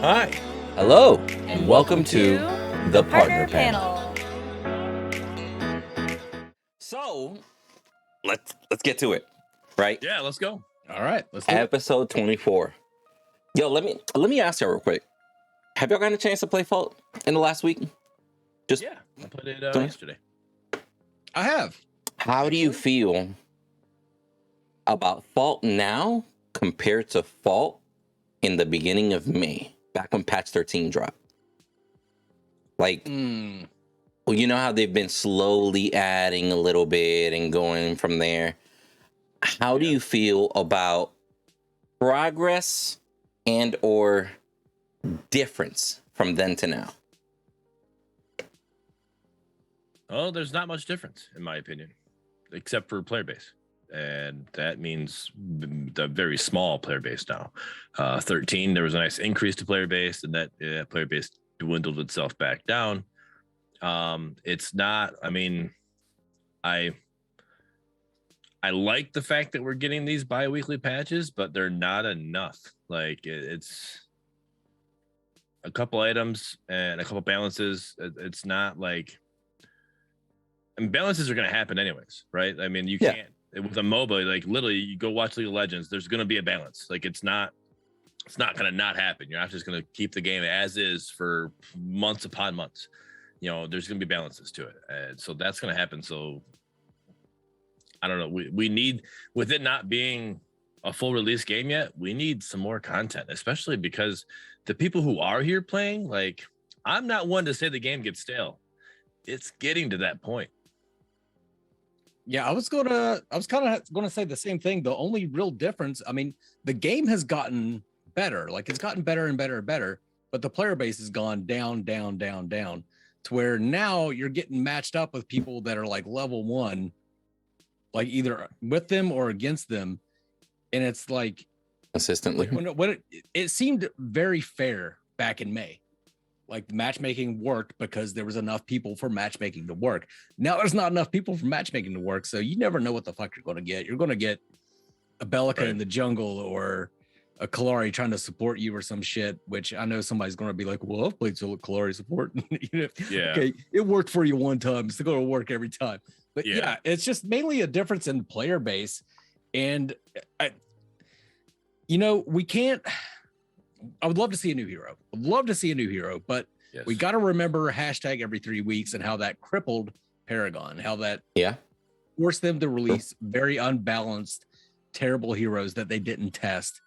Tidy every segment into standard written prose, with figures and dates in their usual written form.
Hi. Hello, and welcome to the Partner Panel. So, let's get to it, right? Yeah, let's go. All right, let's do it. Episode 24. Yo, let me ask you real quick. Have y'all gotten a chance to play Fault in the last week? Yeah, I played it yesterday. I have. How do you feel about Fault now compared to Fault in the beginning of May, back when patch 13 dropped? Like, well, you know how they've been slowly adding a little bit and going from there. How do you feel about progress and or difference from then to now? Oh, there's not much difference, in my opinion, except for player base. And that means the very small player base now. 13, there was a nice increase to player base, and that player base dwindled itself back down. It's not, I mean, I like the fact that we're getting these bi-weekly patches, but they're not enough. Like, it's a couple items and a couple balances. It's not like, and balances are going to happen anyways, right? I mean, you can't with a MOBA, like literally you go watch League of Legends, there's going to be a balance. Like it's not going to not happen. You're not just going to keep the game as is for months upon months. You know, there's going to be balances to it. And so that's going to happen. So I don't know. We need, with it not being a full release game yet, we need some more content, especially because the people who are here playing, like, I'm not one to say the game gets stale. It's getting to that point. Yeah, I was kind of gonna say the same thing. The only real difference, I mean, the game has gotten better. Like it's gotten better and better and better, but the player base has gone down to where now you're getting matched up with people that are like level 1, like either with them or against them, and it's like consistently. When it seemed very fair back in May. Like matchmaking worked because there was enough people for matchmaking to work. Now there's not enough people for matchmaking to work, so you never know what the fuck you're going to get. You're going to get a Bellica in the jungle or a Kalari trying to support you or some shit, which I know somebody's going to be like, well, I've played Kalari support. Okay, it worked for you one time. It's going to work every time. But yeah, it's just mainly a difference in player base. And, we can't... I would love to see a new hero. But we got to remember hashtag every 3 weeks and how that crippled Paragon, how that forced them to release very unbalanced, terrible heroes that they didn't test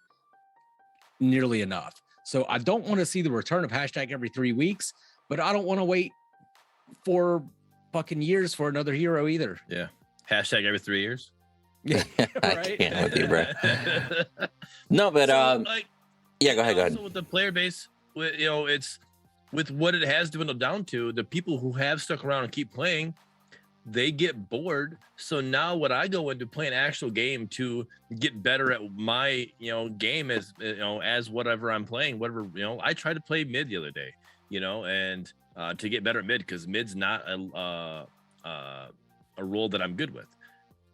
nearly enough. So I don't want to see the return of hashtag every 3 weeks, but I don't want to wait for fucking years for another hero either. Yeah. Hashtag every 3 years. Yeah, right? I can't with you, bro. No, but yeah, go ahead. Also with the player base, it's with what it has dwindled down to, the people who have stuck around and keep playing, they get bored. So now when I go into play an actual game to get better at my, game as whatever I'm playing, I tried to play mid the other day, and to get better at mid, because mid's not a role that I'm good with.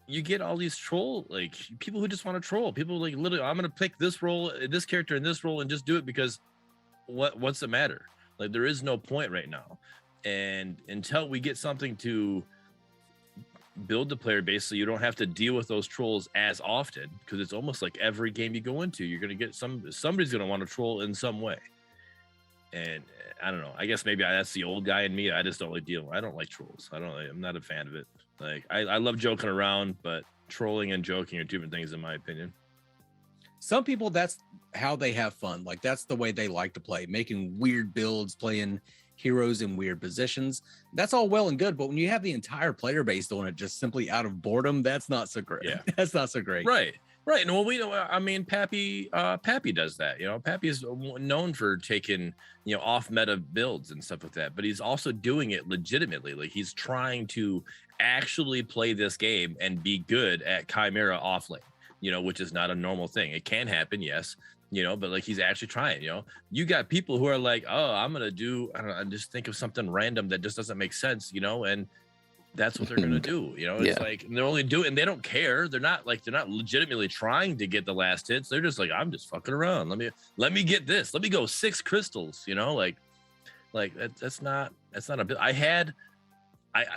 You get all these troll, like people who just want to troll. People like literally, I'm gonna pick this role, this character in this role, and just do it because what's the matter? Like there is no point right now. And until we get something to build the player base so you don't have to deal with those trolls as often, because it's almost like every game you go into, you're gonna get somebody's gonna want to troll in some way. And I don't know. I guess maybe that's the old guy in me. I just don't like dealing. I don't like trolls. I'm not a fan of it. Like I love joking around, but trolling and joking are two different things in my opinion. Some people, that's how they have fun. Like that's the way they like to play, making weird builds, playing heroes in weird positions. That's all well and good, but when you have the entire player base doing it just simply out of boredom, that's not so great. Yeah. That's not so great. Right. Right. And well, Pappy does that. Pappy is known for taking, off meta builds and stuff like that, but he's also doing it legitimately. Like he's trying to actually play this game and be good at Chimera off lane, which is not a normal thing. It can happen, yes, but like he's actually trying. You got people who are like, oh, I'm gonna do, I don't know, just think of something random that just doesn't make sense, and that's what they're gonna do. You know, it's Yeah. like they're only doing, they don't care. They're not legitimately trying to get the last hits. They're just like, I'm just fucking around. Let me get this. Let me go 6 crystals. You know, like that's not a bit. I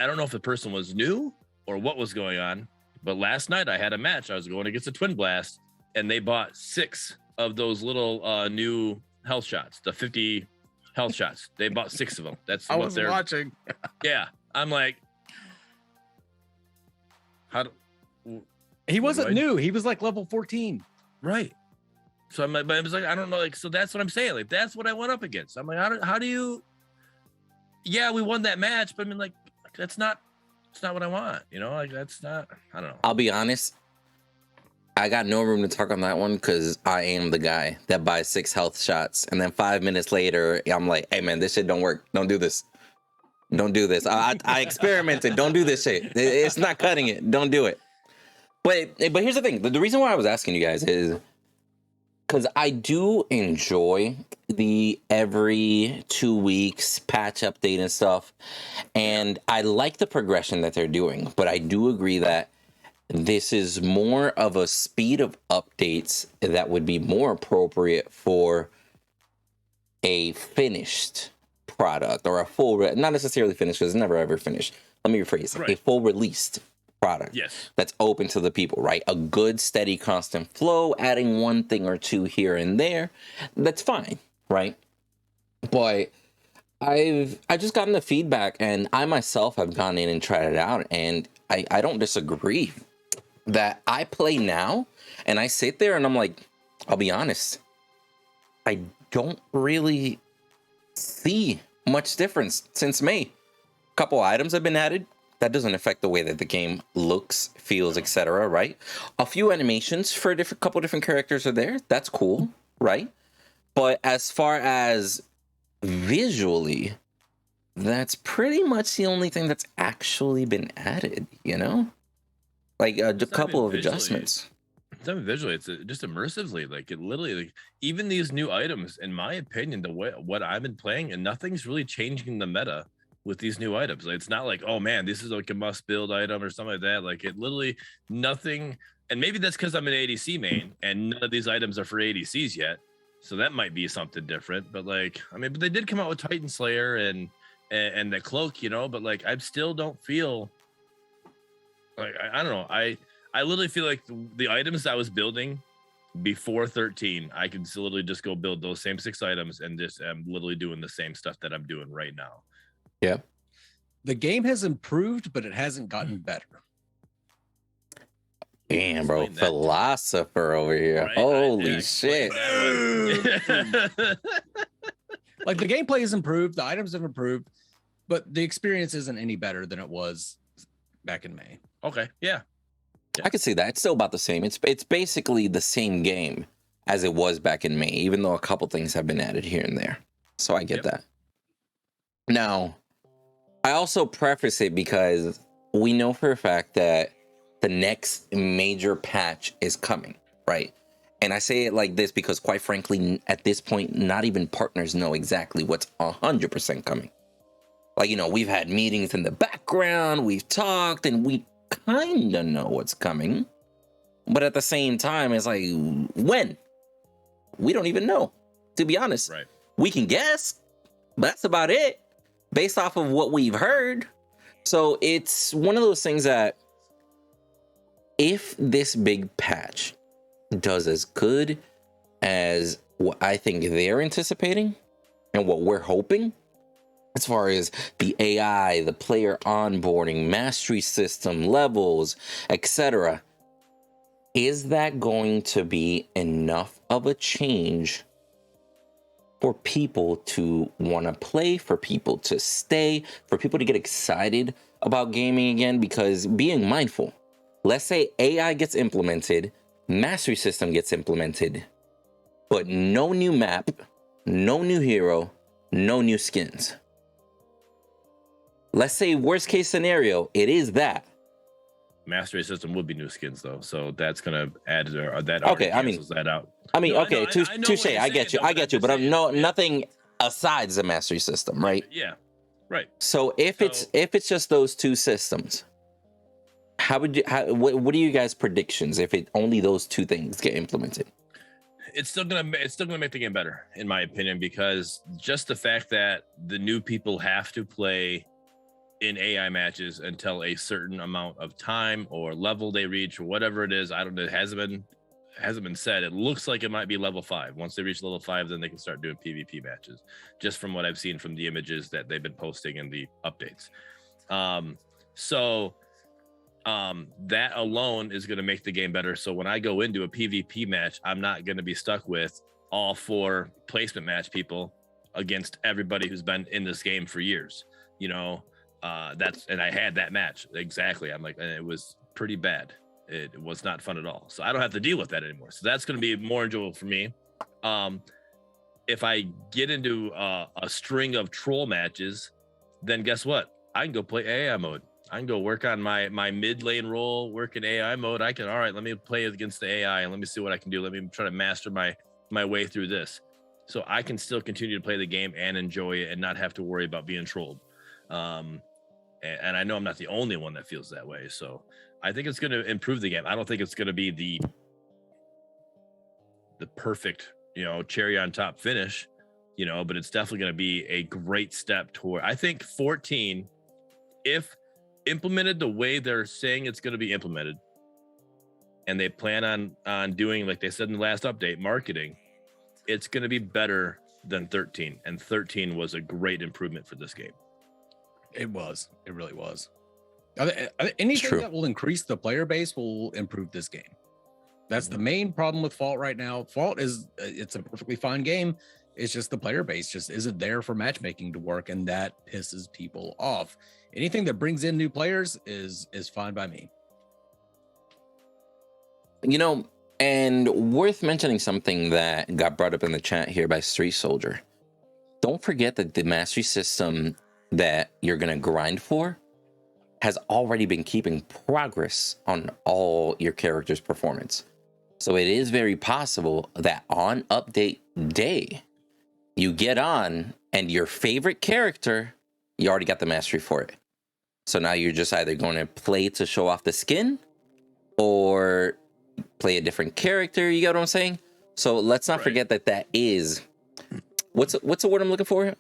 don't know if the person was new or what was going on, but last night I had a match. I was going against a Twin Blast, and they bought 6 of those little new health shots, the 50 health shots. They bought 6 of them. That's I what was they're watching. Yeah, I'm like, He wasn't do I- new. He was like level 14. right? So I'm like, but I was like, I don't know, like, so that's what I'm saying. Like, that's what I went up against. I'm like, how do you? Yeah, we won that match, but I mean, like, it's not what I want. You know, like that's not. I don't know. I'll be honest. I got no room to talk on that one because I am the guy that buys 6 health shots, and then 5 minutes later, I'm like, "Hey man, this shit don't work. Don't do this. Don't do this. I experimented. Don't do this shit. It's not cutting it. Don't do it." But here's the thing. The reason why I was asking you guys is because I do enjoy the every 2 weeks patch update and stuff, and I like the progression that they're doing. But I do agree that this is more of a speed of updates that would be more appropriate for a finished product or a full, not necessarily finished because it's never ever finished. Let me rephrase: Right. a full released product. Yes. That's open to the people, right? A good, steady, constant flow, adding one thing or two here and there. That's fine, right? But I've just gotten the feedback, and I myself have gone in and tried it out, and I don't disagree that I play now and I sit there and I'm like, I'll be honest, I don't really see much difference since May. A couple items have been added. That doesn't affect the way that the game looks, feels, etc., right? A few animations for a couple different characters are there. That's cool, right? But as far as visually, that's pretty much the only thing that's actually been added, you know? Like a couple of adjustments. It's not even visually, it's just immersively. Like it literally, like even these new items, in my opinion, the way what I've been playing, and nothing's really changing the meta with these new items. Like, it's not like, oh man, this is like a must build item or something like that. Like it literally nothing. And maybe that's because I'm an ADC main and none of these items are for ADCs yet. So that might be something different. But like, I mean, but they did come out with Titan Slayer and the cloak, you know, but like I still don't feel like I don't know. I literally feel like the items I was building before 13, I could literally just go build those same 6 items and just I'm literally doing the same stuff that I'm doing right now. Yeah. The game has improved, but it hasn't gotten better. Damn, bro. Explain that. Philosopher over here. Right? Holy Yeah, shit. Like the gameplay has improved, the items have improved, but the experience isn't any better than it was back in May. Okay. Yeah. I can see that. It's still about the same. It's basically the same game as it was back in May, even though a couple things have been added here and there. So I get that. Now, I also preface it because we know for a fact that the next major patch is coming, right? And I say it like this because, quite frankly, at this point, not even partners know exactly what's 100% coming. Like, you know, we've had meetings in the background, we've talked, and we kind of know what's coming. But at the same time, it's like, when? We don't even know, to be honest. Right. We can guess, but that's about it, based off of what we've heard. So it's one of those things that if this big patch does as good as what I think they're anticipating and what we're hoping, as far as the AI, the player onboarding, mastery system, levels, etc., is that going to be enough of a change for people to want to play, for people to stay, for people to get excited about gaming again? Because being mindful, let's say AI gets implemented, mastery system gets implemented, but no new map, no new hero, no new skins. Let's say worst case scenario, it is that. Mastery system would be new skins though, so that's gonna add that. Okay, I mean, cancels that out. I mean, No, I okay, know what touche. you're I get you. saying, I though, get you. I'm But just I'm saying, no yeah. nothing aside the mastery system, right? Yeah. Right. So if it's just those two systems, what are you guys' predictions if it only those two things get implemented? It's still gonna make the game better, in my opinion, because just the fact that the new people have to play in AI matches until a certain amount of time or level they reach or whatever it is, I don't know, it hasn't been said. It looks like it might be level 5. Once they reach level 5, then they can start doing PvP matches, just from what I've seen from the images that they've been posting in the updates. That alone is going to make the game better. So when I go into a PvP match, I'm not going to be stuck with all 4 placement match people against everybody who's been in this game for years. You know, and I had that match. Exactly. I'm like, and it was pretty bad. It was not fun at all. So I don't have to deal with that anymore. So that's going to be more enjoyable for me. If I get into a string of troll matches, then guess what? I can go play AI mode. I can go work on my mid lane role, work in AI mode. All right, let me play against the AI and let me see what I can do. Let me try to master my way through this. So I can still continue to play the game and enjoy it and not have to worry about being trolled. And I know I'm not the only one that feels that way. So I think it's going to improve the game. I don't think it's going to be the perfect, cherry on top finish, but it's definitely going to be a great step toward, I think 14, if implemented the way they're saying it's going to be implemented, and they plan on doing, like they said in the last update, marketing, it's going to be better than 13. And 13 was a great improvement for this game. It really was. Anything that will increase the player base will improve this game. That's the main problem with Fault right now. Fault it's a perfectly fine game. It's just the player base just isn't there for matchmaking to work, and that pisses people off. Anything that brings in new players is fine by me. And worth mentioning something that got brought up in the chat here by Street Soldier. Don't forget that the mastery system that you're going to grind for has already been keeping progress on all your characters' performance. So it is very possible that on update day, you get on and your favorite character, you already got the mastery for it. So now you're just either going to play to show off the skin or play a different character. You get what I'm saying? So let's not forget that is, what's the word I'm looking for?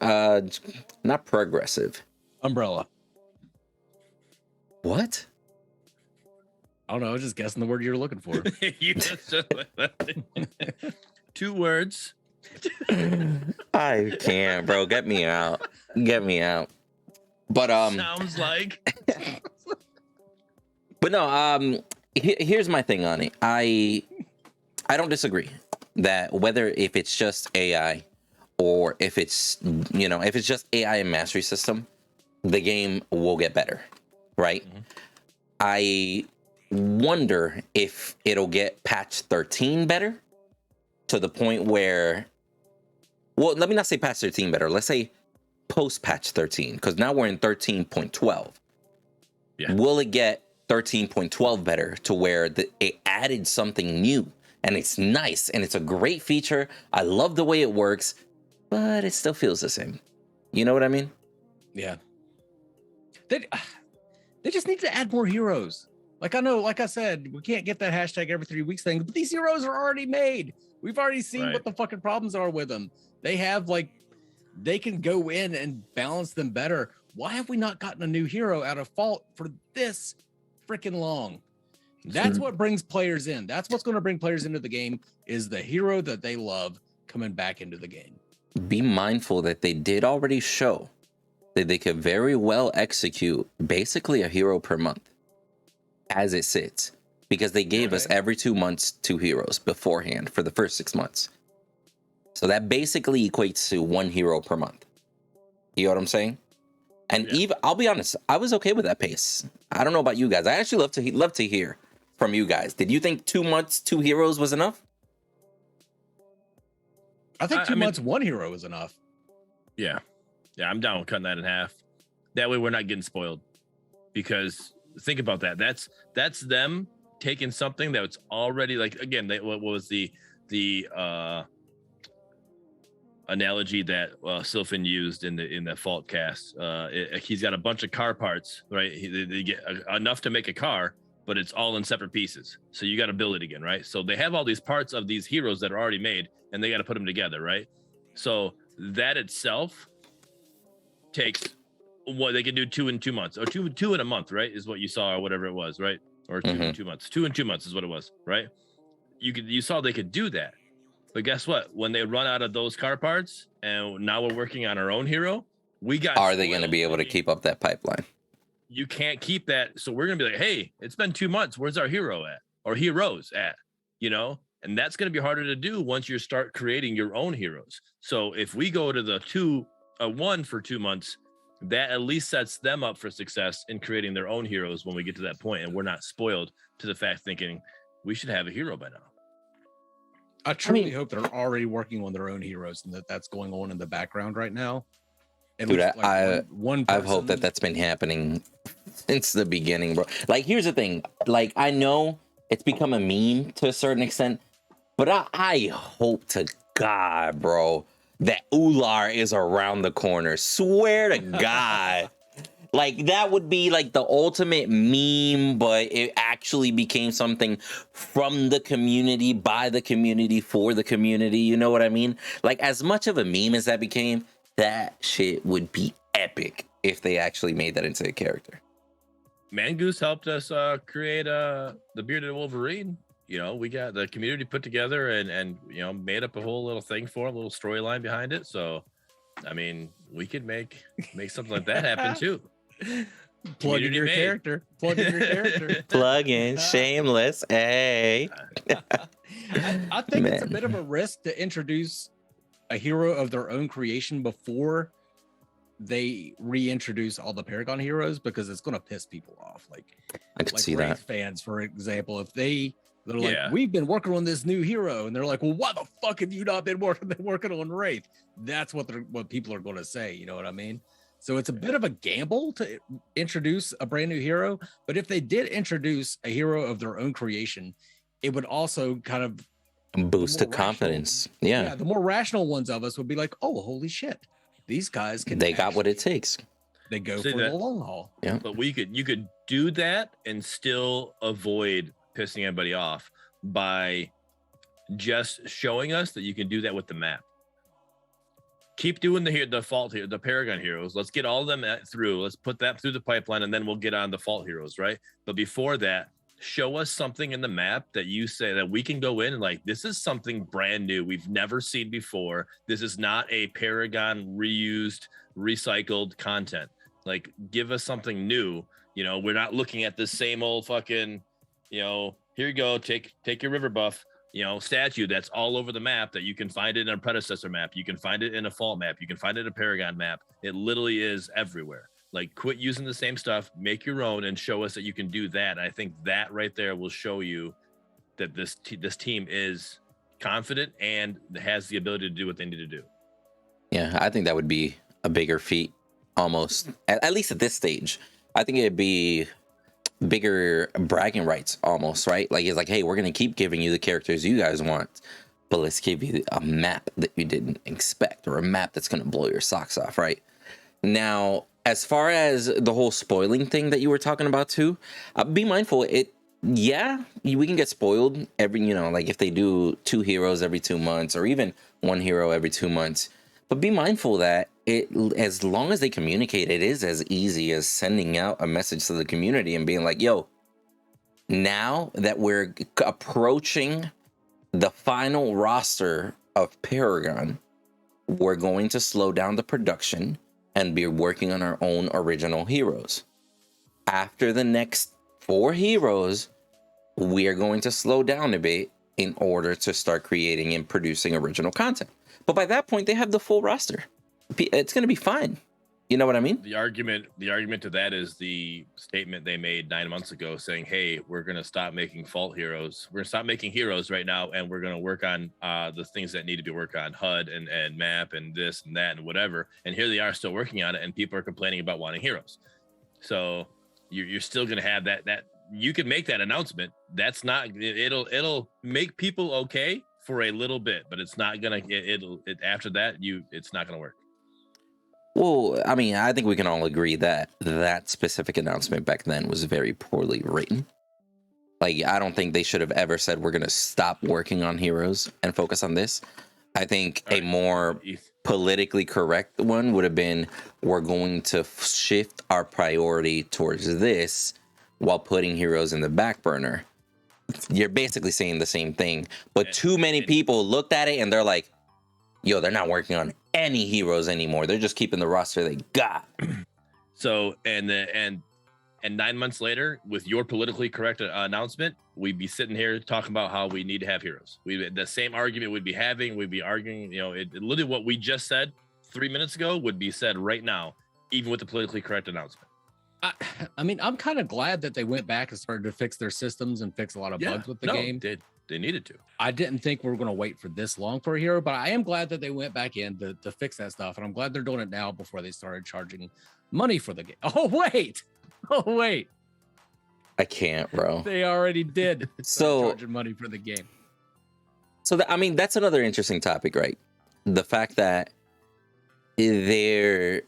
Not progressive. Umbrella. What? I don't know. I was just guessing the word you're looking for. Two words. I can't, bro. Get me out. But sounds like. But no. Here's my thing on it. I don't disagree that whether if it's just AI or if it's if it's just AI and mastery system, the game will get better, right? Mm-hmm. I wonder if it'll get patch 13 better to the point where, well, let me not say patch 13 better. Let's say post patch 13, because now we're in 13.12. Yeah. Will it get 13.12 better to where it added something new and it's nice and it's a great feature? I love the way it works, but it still feels the same. You know what I mean? Yeah. They just need to add more heroes. Like I said, we can't get that hashtag every 3 weeks thing, but these heroes are already made. We've already seen what the fucking problems are with them. They have they can go in and balance them better. Why have we not gotten a new hero out of Fault for this freaking long? That's what brings players in. That's what's going to bring players into the game, is the hero that they love coming back into the game. Be mindful that they did already show that they could very well execute basically a hero per month as it sits, because they gave us every 2 months 2 heroes beforehand for the first 6 months. So that basically equates to 1 hero per month. You know what I'm saying? And even, I'll be honest, I was okay with that pace. I don't know about you guys. I actually love to hear from you guys. Did you think 2 months 2 heroes was enough? I think 2 months 1 hero is enough. Yeah. Yeah, I'm down with cutting that in half. That way we're not getting spoiled. Because think about that. That's them taking something that's already, like, again, what was the analogy that Sylphin used in the Fault cast. He's got a bunch of car parts, right? They get enough to make a car, but it's all in separate pieces. So you got to build it again, right? So they have all these parts of these heroes that are already made, and they got to put them together, right? So that itself takes what they can do 2 in 2 months, or two in a month, right? Is what you saw, or whatever it was, right? Or two in 2 months. 2 in 2 months is what it was, right? You saw they could do that. But guess what? When they run out of those car parts, and now we're working on our own hero, Are they going to be able to keep up that pipeline? You can't keep that. So we're going to be like, hey, it's been 2 months. Where's our hero at? Or heroes at? You know? And that's going to be harder to do once you start creating your own heroes. So if we go to the 1 for 2 months, that at least sets them up for success in creating their own heroes when we get to that point, and we're not spoiled to the fact thinking we should have a hero by now. I truly hope they're already working on their own heroes and that's going on in the background right now. Dude, I've hoped that that's been happening since the beginning, bro. Like, here's the thing. Like, I know it's become a meme to a certain extent, but I hope to God, bro, that Ular is around the corner. Swear to God. Like, that would be like the ultimate meme, but it actually became something from the community, by the community, for the community. You know what I mean? Like, as much of a meme as that became, that shit would be epic if they actually made that into a character. Mangoose helped us create the Bearded Wolverine. You know, we got the community put together and you know, made up a whole little thing for a little storyline behind it. So, I mean, we could make something like that happen too. Plug in your character. Plug in your character. Plug in, shameless. Hey. I think it's a bit of a risk to introduce a hero of their own creation before they reintroduce all the Paragon heroes, because it's going to piss people off. Like, I could see that. Fans, for example, if they're like, we've been working on this new hero, and they're like, well, why the fuck have you not been working on Wraith? That's what people are going to say. You know what I mean? So it's a bit of a gamble to introduce a brand new hero. But if they did introduce a hero of their own creation, it would also kind of boost the confidence. Yeah. The more rational ones of us would be like, oh, holy shit, these guys they got what it takes. They go for the long haul. Yeah. But you could do that and still avoid pissing everybody off by just showing us that you can do that with the map. Keep doing the fault here, the Paragon heroes. Let's get all of them through. Let's put that through the pipeline, and then we'll get on the fault heroes, right? But before that, show us something in the map that you say that we can go in and like, this is something brand new we've never seen before. This is not a Paragon reused, recycled content. Like, give us something new. You know, we're not looking at the same old fucking, you know, here you go, take your river buff, you know, statue that's all over the map that you can find it in a Predecessor map. You can find it in a Fault map. You can find it in a Paragon map. It literally is everywhere. Like, quit using the same stuff, make your own, and show us that you can do that. I think that right there will show you that this team is confident and has the ability to do what they need to do. Yeah, I think that would be a bigger feat, almost, at least at this stage. I think it'd be bigger bragging rights, almost, right? Like, it's like, hey, we're going to keep giving you the characters you guys want, but let's give you a map that you didn't expect, or a map that's going to blow your socks off, right? Now, as far as the whole spoiling thing that you were talking about too, be mindful. We can get spoiled like if they do 2 heroes every 2 months, or even 1 hero every 2 months. But be mindful that as long as they communicate, it is as easy as sending out a message to the community and being like, yo, now that we're approaching the final roster of Paragon, we're going to slow down the production and be working on our own original heroes. After the next 4 heroes, we are going to slow down a bit in order to start creating and producing original content. But by that point, they have the full roster. It's going to be fine. You know what I mean? The argument to that is the statement they made 9 months ago saying, hey, we're going to stop making fault heroes. We're going to stop making heroes right now, and we're going to work on the things that need to be worked on, HUD and map and this and that and whatever. And here they are still working on it, and people are complaining about wanting heroes. So you're still going to have that you can make that announcement. That's not, it'll make people okay for a little bit, but it's not gonna. After that, it's not gonna work. Well, I mean, I think we can all agree that that specific announcement back then was very poorly written. Like, I don't think they should have ever said we're gonna stop working on Heroes and focus on this. I think a more politically correct one would have been, we're going to shift our priority towards this while putting Heroes in the back burner. You're basically saying the same thing, but too many people looked at it and they're like, yo, they're not working on any Heroes anymore. They're just keeping the roster they got. So, and 9 months later, with your politically correct announcement, we'd be sitting here talking about how we need to have Heroes. The same argument we'd be having. We'd be arguing, literally what we just said 3 minutes ago would be said right now, even with the politically correct announcement. I mean, I'm kind of glad that they went back and started to fix their systems and fix a lot of bugs with the game. They needed to. I didn't think we were going to wait for this long for a hero, but I am glad that they went back in to fix that stuff. And I'm glad they're doing it now before they started charging money for the game. Oh, wait. I can't, bro. They already did. So charging money for the game. So, I mean, that's another interesting topic, right? The fact that we're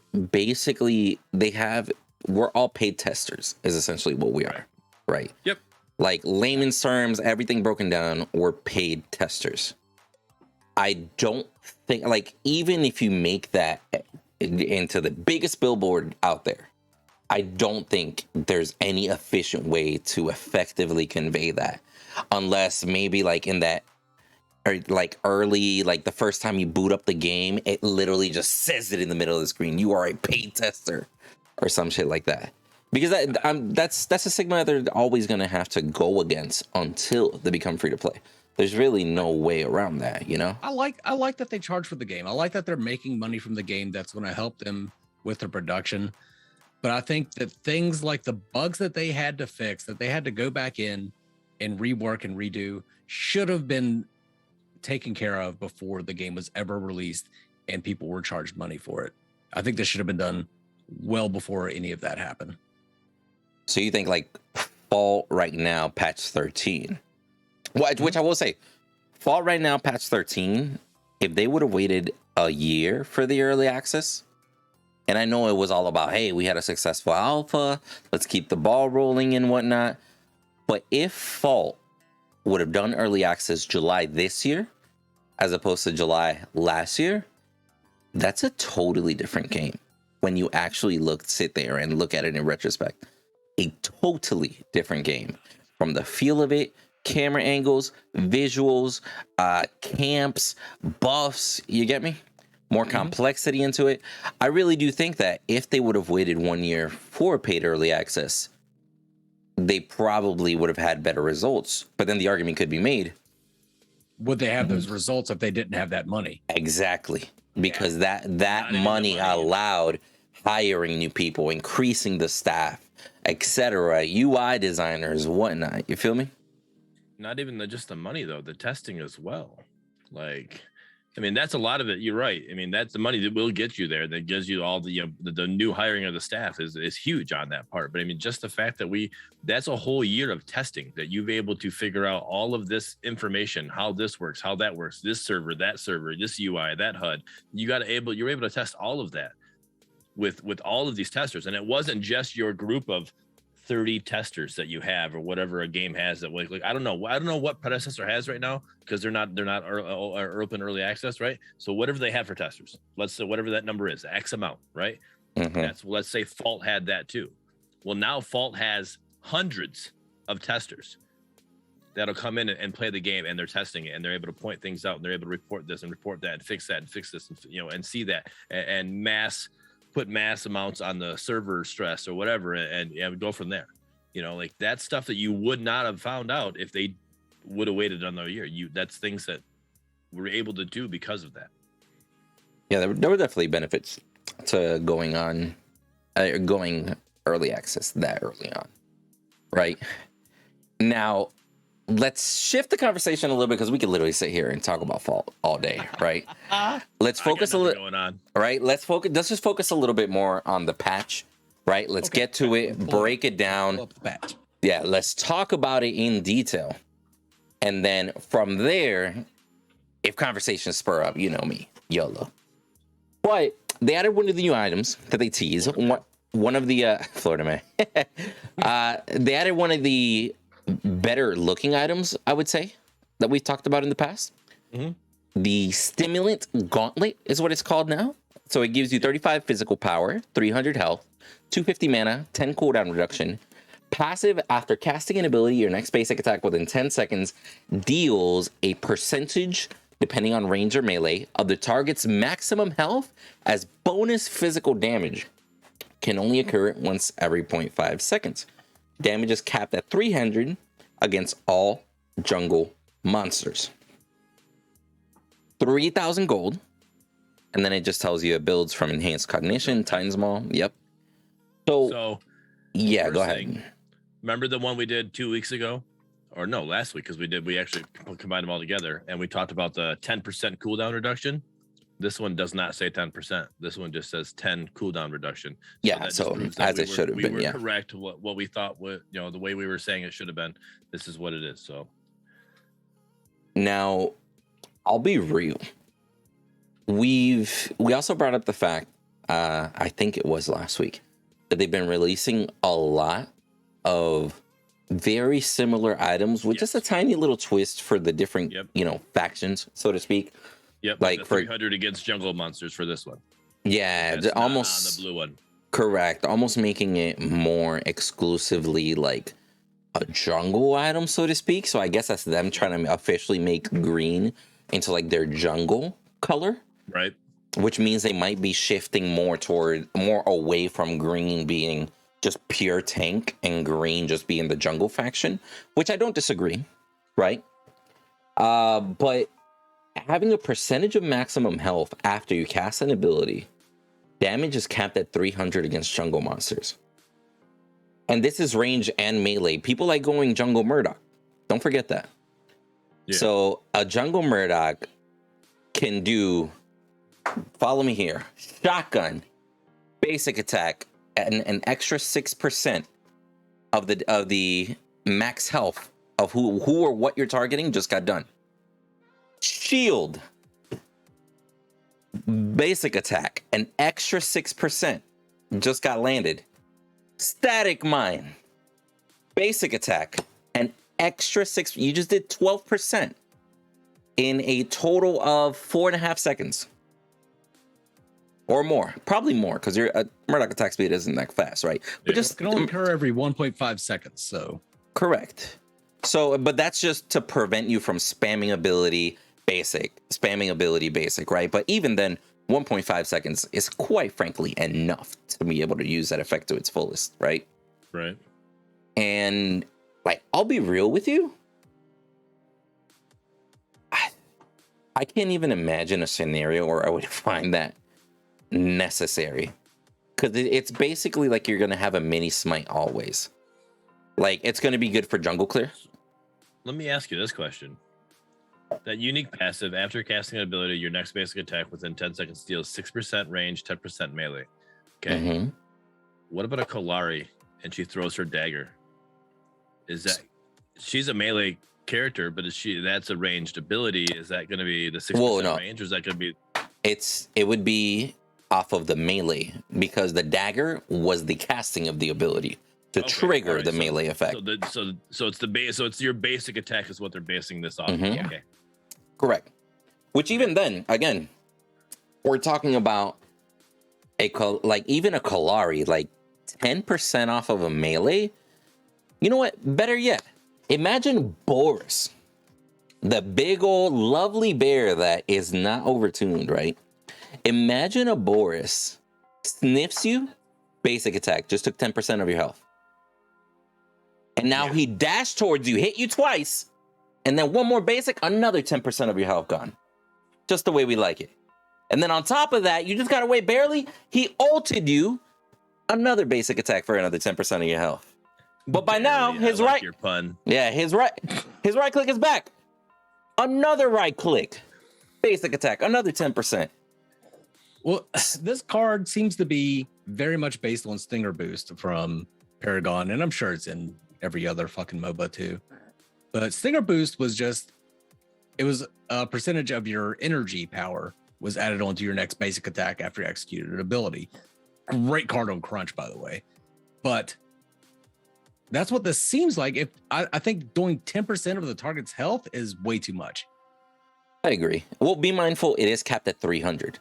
all paid testers is essentially what we are, right? Yep. Like, layman's terms, everything broken down, we're paid testers. I don't think, like, even if you make that into the biggest billboard out there, I don't think there's any efficient way to effectively convey that, unless maybe like in that, or like early, like the first time you boot up the game, it literally just says it in the middle of the screen, you are a paid tester, or some shit like that. Because that's a stigma they're always going to have to go against until they become free to play. There's really no way around that, you know? I like that they charge for the game. I like that they're making money from the game that's going to help them with their production. But I think that things like the bugs that they had to fix, that they had to go back in and rework and redo, should have been taken care of before the game was ever released and people were charged money for it. I think this should have been done well before any of that happened. So you think like Fall Right Now, patch 13, which I will say, Fall Right Now, patch 13, if they would have waited a year for the early access, and I know it was all about, hey, we had a successful alpha, let's keep the ball rolling and whatnot. But if Fault would have done early access July this year, as opposed to July last year, that's a totally different game. When you actually sit there and look at it in retrospect, a totally different game from the feel of it, camera angles, visuals, camps, buffs. You get me? More complexity into it. I really do think that if they would have waited 1 year for paid early access, they probably would have had better results. But then the argument could be made, would they have those results if they didn't have that money? Exactly. Because that money allowed hiring new people, increasing the staff, etc., UI designers, whatnot. You feel me? Not even just the money, though, the testing as well. Like, I mean, that's a lot of it. You're right. I mean, that's the money that will get you there. That gives you all the new hiring of the staff is huge on that part. But I mean, just the fact that that's a whole year of testing that you've able to figure out all of this information, how this works, how that works, this server, this UI, that HUD. You're able to test all of that with all of these testers. And it wasn't just your group of 30 testers that you have, or whatever a game has. That like I don't know what Predecessor has right now, because they're not open early access, right? So whatever they have for testers, let's say whatever that number is, X amount, right? Let's say Fault had that too. Well, now Fault has hundreds of testers that'll come in and play the game, and they're testing it, and they're able to point things out, and they're able to report this and report that and fix that and fix this, and and see that and put mass amounts on the server stress or whatever, and go from there. Like that's stuff that you would not have found out if they would have waited another year. That's things that we're able to do because of that. Yeah, there were definitely benefits to going early access that early on, right? Now, let's shift the conversation a little bit, because we could literally sit here and talk about Fault all day, right? Let's focus a little. Going on. Right. Let's just focus a little bit more on the patch, right? Let's get to it, break it down. Yeah, let's talk about it in detail, and then from there, if conversations spur up, you know me, YOLO. But they added one of the new items that they tease. One of the Florida man. They added one of the better looking items, I would say, that we've talked about in the past. The Stimulant Gauntlet is what it's called now. So it gives you 35 physical power, 300 health, 250 mana, 10 cooldown reduction. Passive, after casting an ability, your next basic attack within 10 seconds deals a percentage, depending on range or melee, of the target's maximum health as bonus physical damage. Can only occur once every 0.5 seconds. Damage is capped at 300 against all jungle monsters. 3,000 gold. And then it just tells you it builds from enhanced cognition, Titan's Maul. Yep. So yeah, go ahead. Remember the one we did 2 weeks ago? Or no, last week, because we actually combined them all together and we talked about the 10% cooldown reduction. This one does not say 10%. This one just says 10 cooldown reduction. Yeah, so as it should have been. We were yeah, correct. What we thought, the way we were saying it should have been. This is what it is. So now, I'll be real. We also brought up the fact, I think it was last week, that they've been releasing a lot of very similar items with just a tiny little twist for the different, factions, so to speak. Yep, like for 300 against jungle monsters for this one. Yeah, almost on the blue one. Correct, almost making it more exclusively like a jungle item, so to speak. So I guess that's them trying to officially make green into like their jungle color, right? Which means they might be shifting more away from green being just pure tank and green just being the jungle faction, which I don't disagree, right? But having a percentage of maximum health after you cast an ability, damage is capped at 300 against jungle monsters. And this is range and melee. People like going jungle Murdock. Don't forget that. Yeah. So a jungle Murdock can do, follow me here, shotgun, basic attack, and an extra 6% of the max health of who or what you're targeting just got done. Shield, basic attack, an extra 6% just got landed. Static mine, basic attack, an extra 6. You just did 12% in a total of 4.5 seconds. Or more, probably more, because your Murdock attack speed isn't that fast, right? But just it can only occur every 1.5 seconds. So correct. So, but that's just to prevent you from spamming ability basic, right? But even then, 1.5 seconds is quite frankly enough to be able to use that effect to its fullest, right? Right. And like, I'll be real with you. I can't even imagine a scenario where I would find that necessary, because it's basically like you're gonna have a mini smite always. Like, it's gonna be good for jungle clear. Let me ask you this question: that unique passive, after casting an ability, your next basic attack within 10 seconds deals 6% range, 10% melee. Okay. What about a Kalari and she throws her dagger? Is that, she's a melee character, but that's a ranged ability? Is that going to be the 6% range, or is that going to be? It would be off of the melee, because the dagger was the casting of the ability to trigger the melee effect. So it's the base. So it's your basic attack is what they're basing this off. Okay. Correct. Which even then, again, we're talking about even a Kalari, like 10% off of a melee. You know what? Better yet, imagine Boris, the big old lovely bear that is not overtuned, right? Imagine a Boris sniffs you, basic attack, just took 10% of your health. And now he dashed towards you, hit you twice, and then one more basic, another 10% of your health gone. Just the way we like it. And then on top of that, you just got away barely. He ulted you, another basic attack for another 10% of your health. But by now, his right, your pun. Yeah, his right click is back. Another right click, basic attack, another 10%. Well, this card seems to be very much based on Stinger Boost from Paragon, and I'm sure it's in every other fucking MOBA too. But Stinger Boost was just It was a percentage of your energy power was added onto your next basic attack after you executed an ability. Great card on Crunch, by the way. But that's what this seems like. If I think doing 10% of the target's health is way too much. I agree. Well, be mindful, it is capped at 300.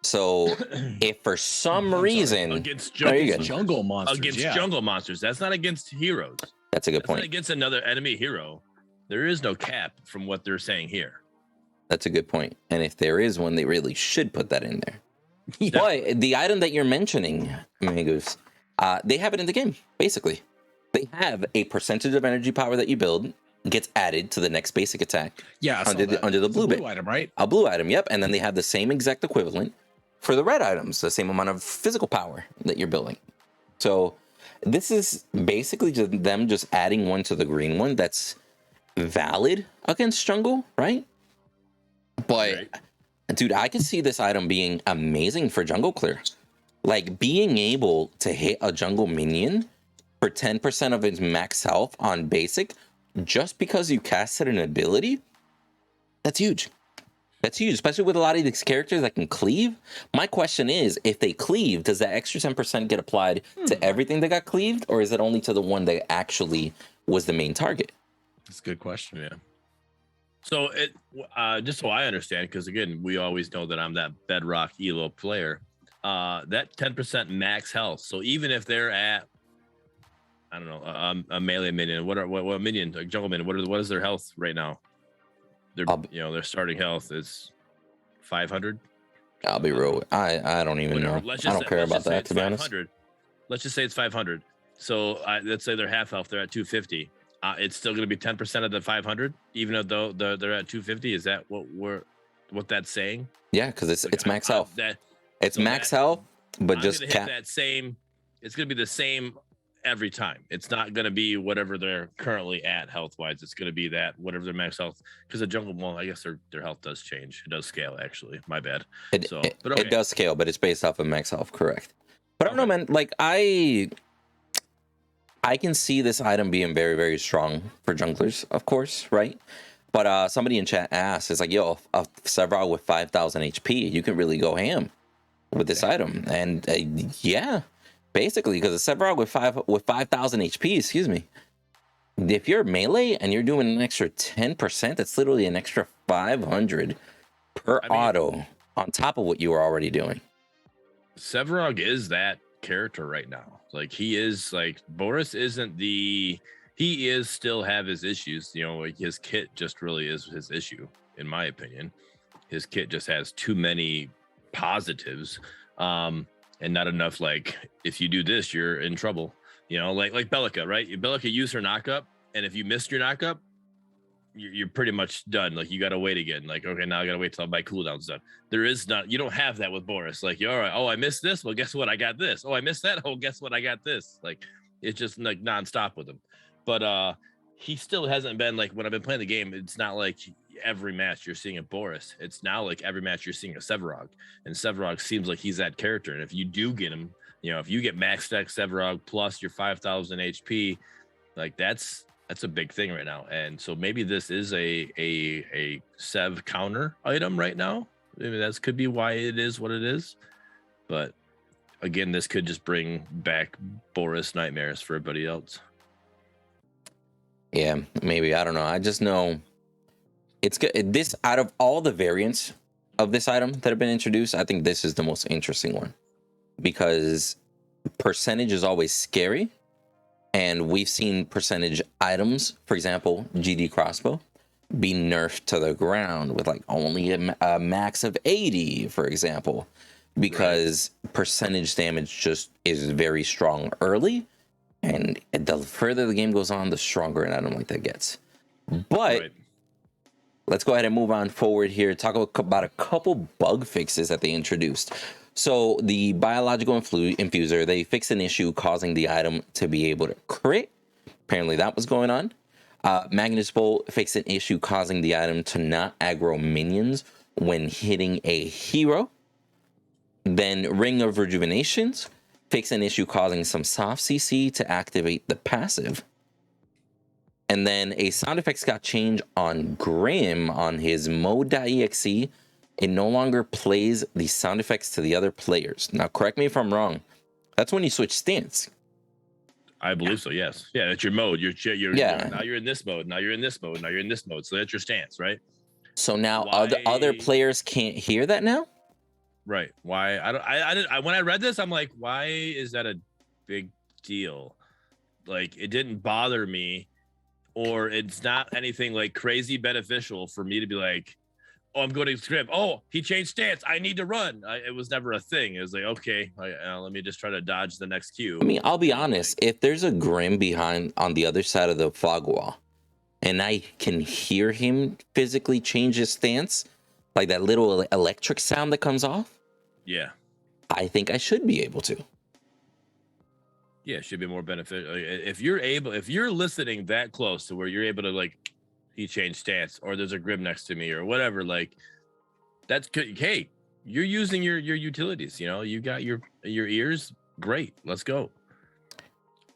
So if for some reason against jungle monsters, against jungle monsters, that's not against heroes. That's a good point. Not against another enemy hero. There is no cap from what they're saying here. That's a good point. And if there is one, they really should put that in there. Yeah. But the item that you're mentioning, Mangoose, they have it in the game, basically. They have a percentage of energy power that you build gets added to the next basic attack. Yeah, under the blue bit. Item, right? A blue item, yep. And then they have the same exact equivalent for the red items, the same amount of physical power that you're building. So this is basically just them just adding one to the green one that's valid against jungle, right? But dude, I can see this item being amazing for jungle clear. Like being able to hit a jungle minion for 10% of its max health on basic just because you casted an ability, that's huge. That's huge, especially with a lot of these characters that can cleave. My question is, if they cleave, does that extra 10% get applied to everything that got cleaved, or is it only to the one that actually was the main target? That's a good question. Yeah. So it just so I understand, because again, we always know that I'm that bedrock elo player. That 10% max health. So even if they're at, I don't know, a melee minion, what minion, like jungle minion, what is their health right now? Their starting health is 500. I'll be real. I don't even know. I don't care about that, to be honest. Let's just say it's 500. So let's say they're half health. They're at 250. It's still going to be 10% of the 500, even though they're at 250. Is that what that's saying? Yeah, because it's max health. It's max health, but just cap. That same. It's going to be the same every time. It's not going to be whatever they're currently at health wise. It's going to be that whatever their max health, because the jungle, well, I guess their health does change. It does scale, actually. My bad. It does scale, but it's based off of max health, correct? But I don't know, man. Like I can see this item being very, very strong for junglers, of course, right? But somebody in chat asked, it's like, yo, a Sevarog with 5,000 HP, you can really go ham with this item. And yeah, basically, because a Sevarog with 5,000 HP, excuse me, if you're melee and you're doing an extra 10%, that's literally an extra 500 per auto on top of what you were already doing. Sevarog is that character right now. Like he is, like Boris isn't he is still have his issues. Like his kit just really is his issue, in my opinion. His kit just has too many positives. And not enough, like, if you do this, you're in trouble. Like Bellica, right? Bellica used her knockup, and if you missed your knockup, you're pretty much done. Like, you got to wait again. Like, okay, now I got to wait till my cooldown's done. You don't have that with Boris. Like, you're all right. Oh, I missed this. Well, guess what? I got this. Oh, I missed that. Oh, guess what? I got this. Like, it's just like nonstop with him. But he still hasn't been like, when I've been playing the game, it's not like every match you're seeing a Boris. It's now like every match you're seeing a Sevarog, and Sevarog seems like he's that character. And if you do get him, if you get max stack Sevarog plus your 5,000 HP, like that's a big thing right now. And so maybe this is a Sev counter item right now. Maybe that could be why it is what it is. But again, this could just bring back Boris nightmares for everybody else. Yeah, maybe. I don't know. I just know it's good. This, out of all the variants of this item that have been introduced, I think this is the most interesting one, because percentage is always scary. And we've seen percentage items, for example, GD crossbow, be nerfed to the ground with like only a max of 80, for example, because percentage damage just is very strong early. And the further the game goes on, the stronger an item like that gets. But let's go ahead and move on forward here. Talk about a couple bug fixes that they introduced. So the biological infuser, they fixed an issue causing the item to be able to crit. Apparently that was going on. Magnus Bolt fixed an issue causing the item to not aggro minions when hitting a hero. Then Ring of Rejuvenations – fix an issue causing some soft CC to activate the passive. And then a sound effects got changed on Grim on his mode.exe. It no longer plays the sound effects to the other players. Now, correct me if I'm wrong. That's when you switch stance. I believe so. Yes. Yeah. That's your mode. Yeah. Now you're in this mode. Now you're in this mode. Now you're in this mode. So that's your stance, right? So now Why- other players can't hear that now? Right. Why? When I read this, I'm like, why is that a big deal? Like, it didn't bother me, or it's not anything like crazy beneficial for me to be like, oh, I'm going to script. Oh, he changed stance. I need to run. It was never a thing. It was like, okay, let me just try to dodge the next cue. I mean, I'll be honest. If there's a Grim behind on the other side of the fog wall, and I can hear him physically change his stance, like that little electric sound that comes off, Yeah. I think I should be able to. Yeah, it should be more beneficial. If you're listening that close to where you're able to, like, he changed stance, or there's a Grim next to me, or whatever, like, that's good. Hey, you're using your utilities, you know, you got your ears. Great. Let's go.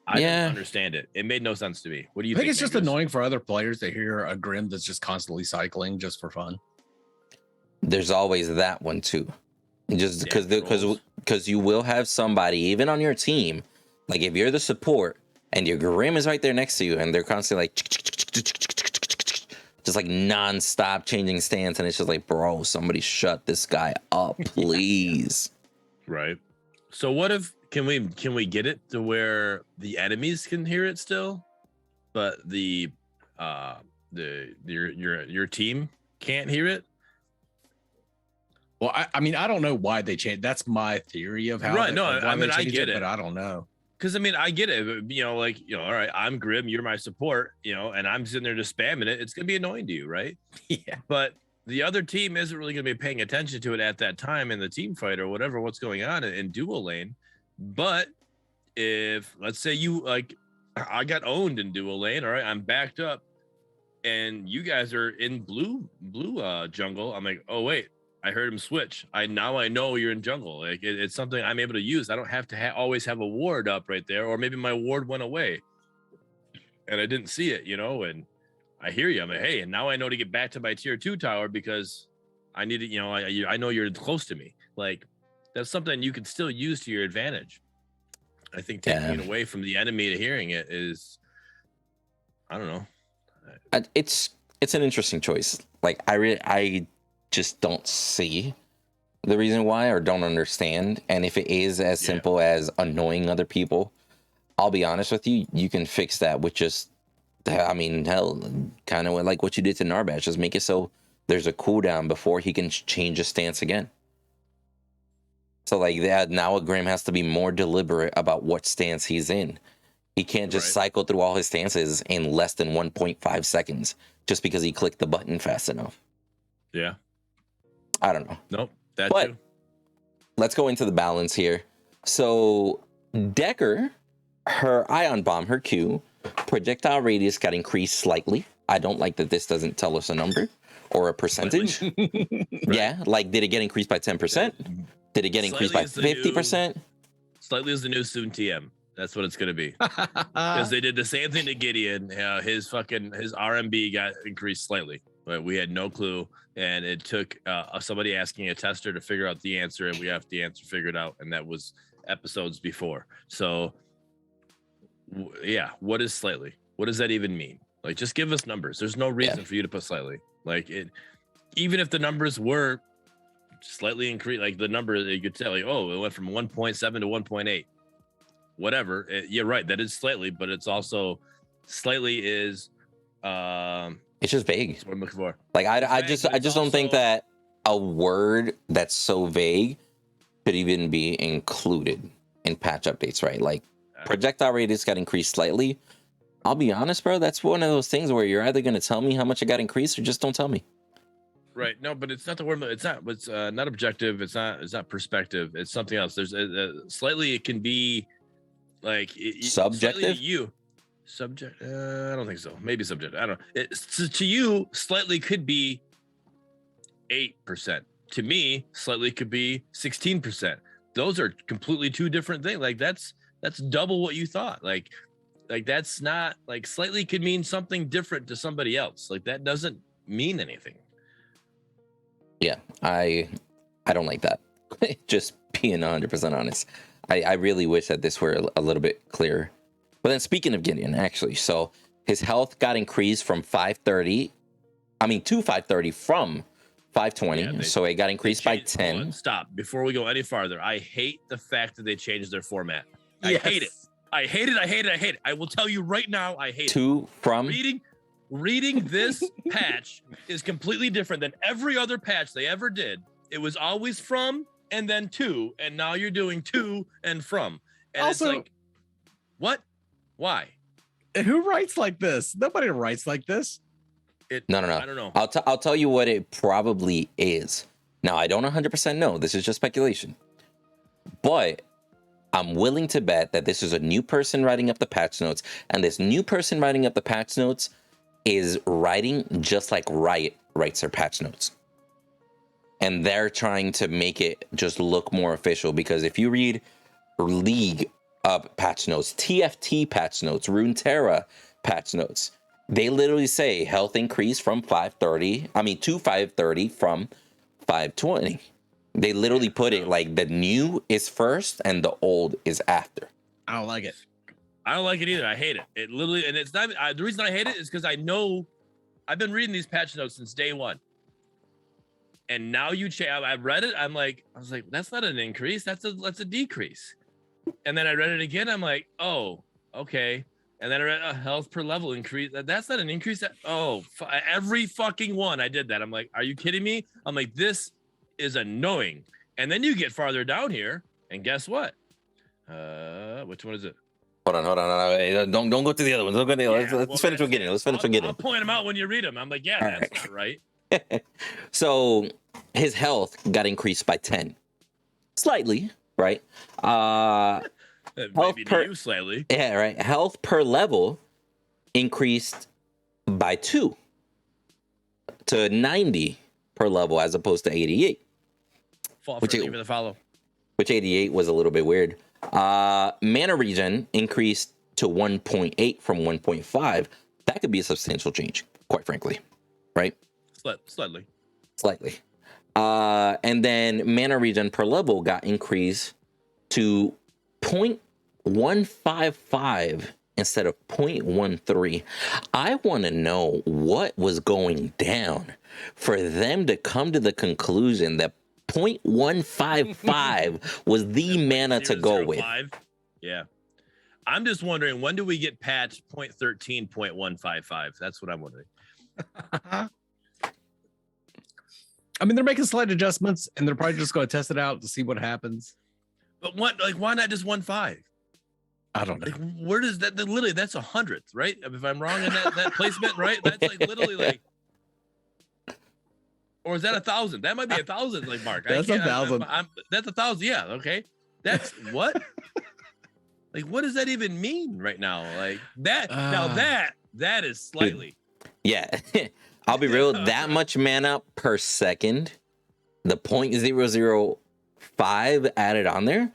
I didn't understand it. It made no sense to me. What do you think? I think it's just Mangus? annoying for other players to hear a Grim that's just constantly cycling just for fun. There's always that one too. Just Yeah, because you will have somebody even on your team, like if you're the support and your Grim is right there next to you and they're constantly like just like non-stop changing stance, and it's just like, bro, somebody shut this guy up, please. Right. So what if can we get it to where the enemies can hear it still, but your team can't hear it? Well, I mean, I don't know why they changed. That's my theory of how. Right. No, why I mean, they I changed get it. but I don't know. Because I mean, I get it. You know, like, you know, all right, I'm Grim, you're my support, you know, and I'm sitting there just spamming it. It's gonna be annoying to you, right? Yeah. But the other team isn't really gonna be paying attention to it at that time in the team fight or whatever, what's going on in dual lane. But if, let's say, you, like, I got owned in dual lane, all right, I'm backed up, and you guys are in blue jungle. I'm like, oh wait, I heard him switch. I know you're in jungle. Like, it's something I'm able to use. I don't have to always have a ward up right there, or maybe my ward went away and I didn't see it, you know. And I hear you. I'm like, hey, and now I know to get back to my tier 2 tower because I need it. You know, I know you're close to me. Like, that's something you can still use to your advantage. I think taking it away from the enemy to hearing it is, I don't know. It's an interesting choice. Like, I just don't see the reason why, or don't understand. And if it is as simple as annoying other people, I'll be honest with you, you can fix that with just, I mean, hell, kind of like what you did to Narbash. Just make it so there's a cooldown before he can change his stance again. So like that, now a Grim has to be more deliberate about what stance he's in. He can't just cycle through all his stances in less than 1.5 seconds just because he clicked the button fast enough. Yeah. I don't know. Nope. But let's go into the balance here. So Decker, her ion bomb, her Q, projectile radius got increased slightly. I don't like that this doesn't tell us a number or a percentage. Yeah, like, did it get increased by 10%? Did it get increased by 50%? Slightly is the new soon TM. That's what it's going to be. Because they did the same thing to Gideon. His RMB got increased slightly, but we had no clue. And it took somebody asking a tester to figure out the answer, and we have the answer figured out. And that was episodes before. So, yeah, what is slightly? What does that even mean? Like, just give us numbers. There's no reason for you to put slightly. Like, it, even if the numbers were slightly increased, like the number that you could tell, like, oh, it went from 1.7 to 1.8. Whatever. You're right. That is slightly, but it's also slightly is. It's just vague. That's what I'm looking for. Like, I just don't think that a word that's so vague could even be included in patch updates, right? Like, projectile radius got increased slightly. I'll be honest, bro. That's one of those things where you're either going to tell me how much it got increased or just don't tell me. Right. No, but it's not the word. It's not. It's not objective. It's not perspective. It's something else. There's slightly. It can be like subjective. Subject. I don't think so. Maybe subject. I don't know. To you, slightly could be 8%. To me, slightly could be 16%. Those are completely two different things. Like, that's double what you thought. Like Like that's not like slightly could mean something different to somebody else. Like that doesn't mean anything. Yeah, I don't like that. Just being 100% honest. I really wish that this were a little bit clearer. But then speaking of Gideon, actually, so his health got increased from 530. I mean, to 530 from 520. Yeah, So it got increased by 10. Hold on, stop. Before we go any farther, I hate the fact that they changed their format. Yes. I hate it. I hate it. I hate it. I hate it. I will tell you right now, I hate it. To from Reading this patch is completely different than every other patch they ever did. It was always from and then to, and now you're doing to and from. And Also, it's like, what? Why? Who writes like this? Nobody writes like this. No. I don't know. I'll tell you what it probably is. Now, I don't 100% know. This is just speculation. But I'm willing to bet that this is a new person writing up the patch notes, and this new person writing up the patch notes is writing just like Riot writes their patch notes. And they're trying to make it just look more official, because if you read League patch notes, TFT patch notes, Runeterra patch notes, they literally say health increase from 530, to 530 from 520. They literally put it like the new is first and the old is after. I don't like it. I don't like it either. I hate it. It literally, and it's not, the reason I hate it is because I know I've been reading these patch notes since day one. And now I read it. I was like, that's not an increase. That's a decrease. And then I read it again. I'm like, oh, okay. And then I read a health per level increase. That's not an increase. Every fucking one I did that. I'm like, are you kidding me? I'm like, this is annoying. And then you get farther down here, and guess what? Which one is it? Hold on. Hey, don't go to the other ones. Don't go to the other. Let's finish with Gideon. I'll point them out when you read them. I'm like, yeah, that's not right. So his health got increased by 10. Slightly, right? Maybe to you slightly. Yeah, right. Health per level increased by 2 to 90 per level as opposed to 88. Thank you for the follow. Which 88 was a little bit weird. Mana regen increased to 1.8 from 1.5. That could be a substantial change, quite frankly, right? Slightly. And then mana regen per level got increased to 0.155 instead of 0.13. I want to know what was going down for them to come to the conclusion that 0.155 was the mana to go with. Yeah. I'm just wondering, when do we get patch 0.13, 0.155? That's what I'm wondering. I mean, they're making slight adjustments, and they're probably just going to test it out to see what happens. But why not just 1.5? I don't know. Like, where does that? Literally, that's 100th, right? If I'm wrong in that placement, right? That's like literally like, or is that 1,000? That might be 1,000, like Mark. That's 1,000. That's 1,000. Yeah. Okay. That's what? Like, what does that even mean right now? Like that. Now that is slightly. Yeah. I'll be real. That much mana per second, the 0.005 added on there.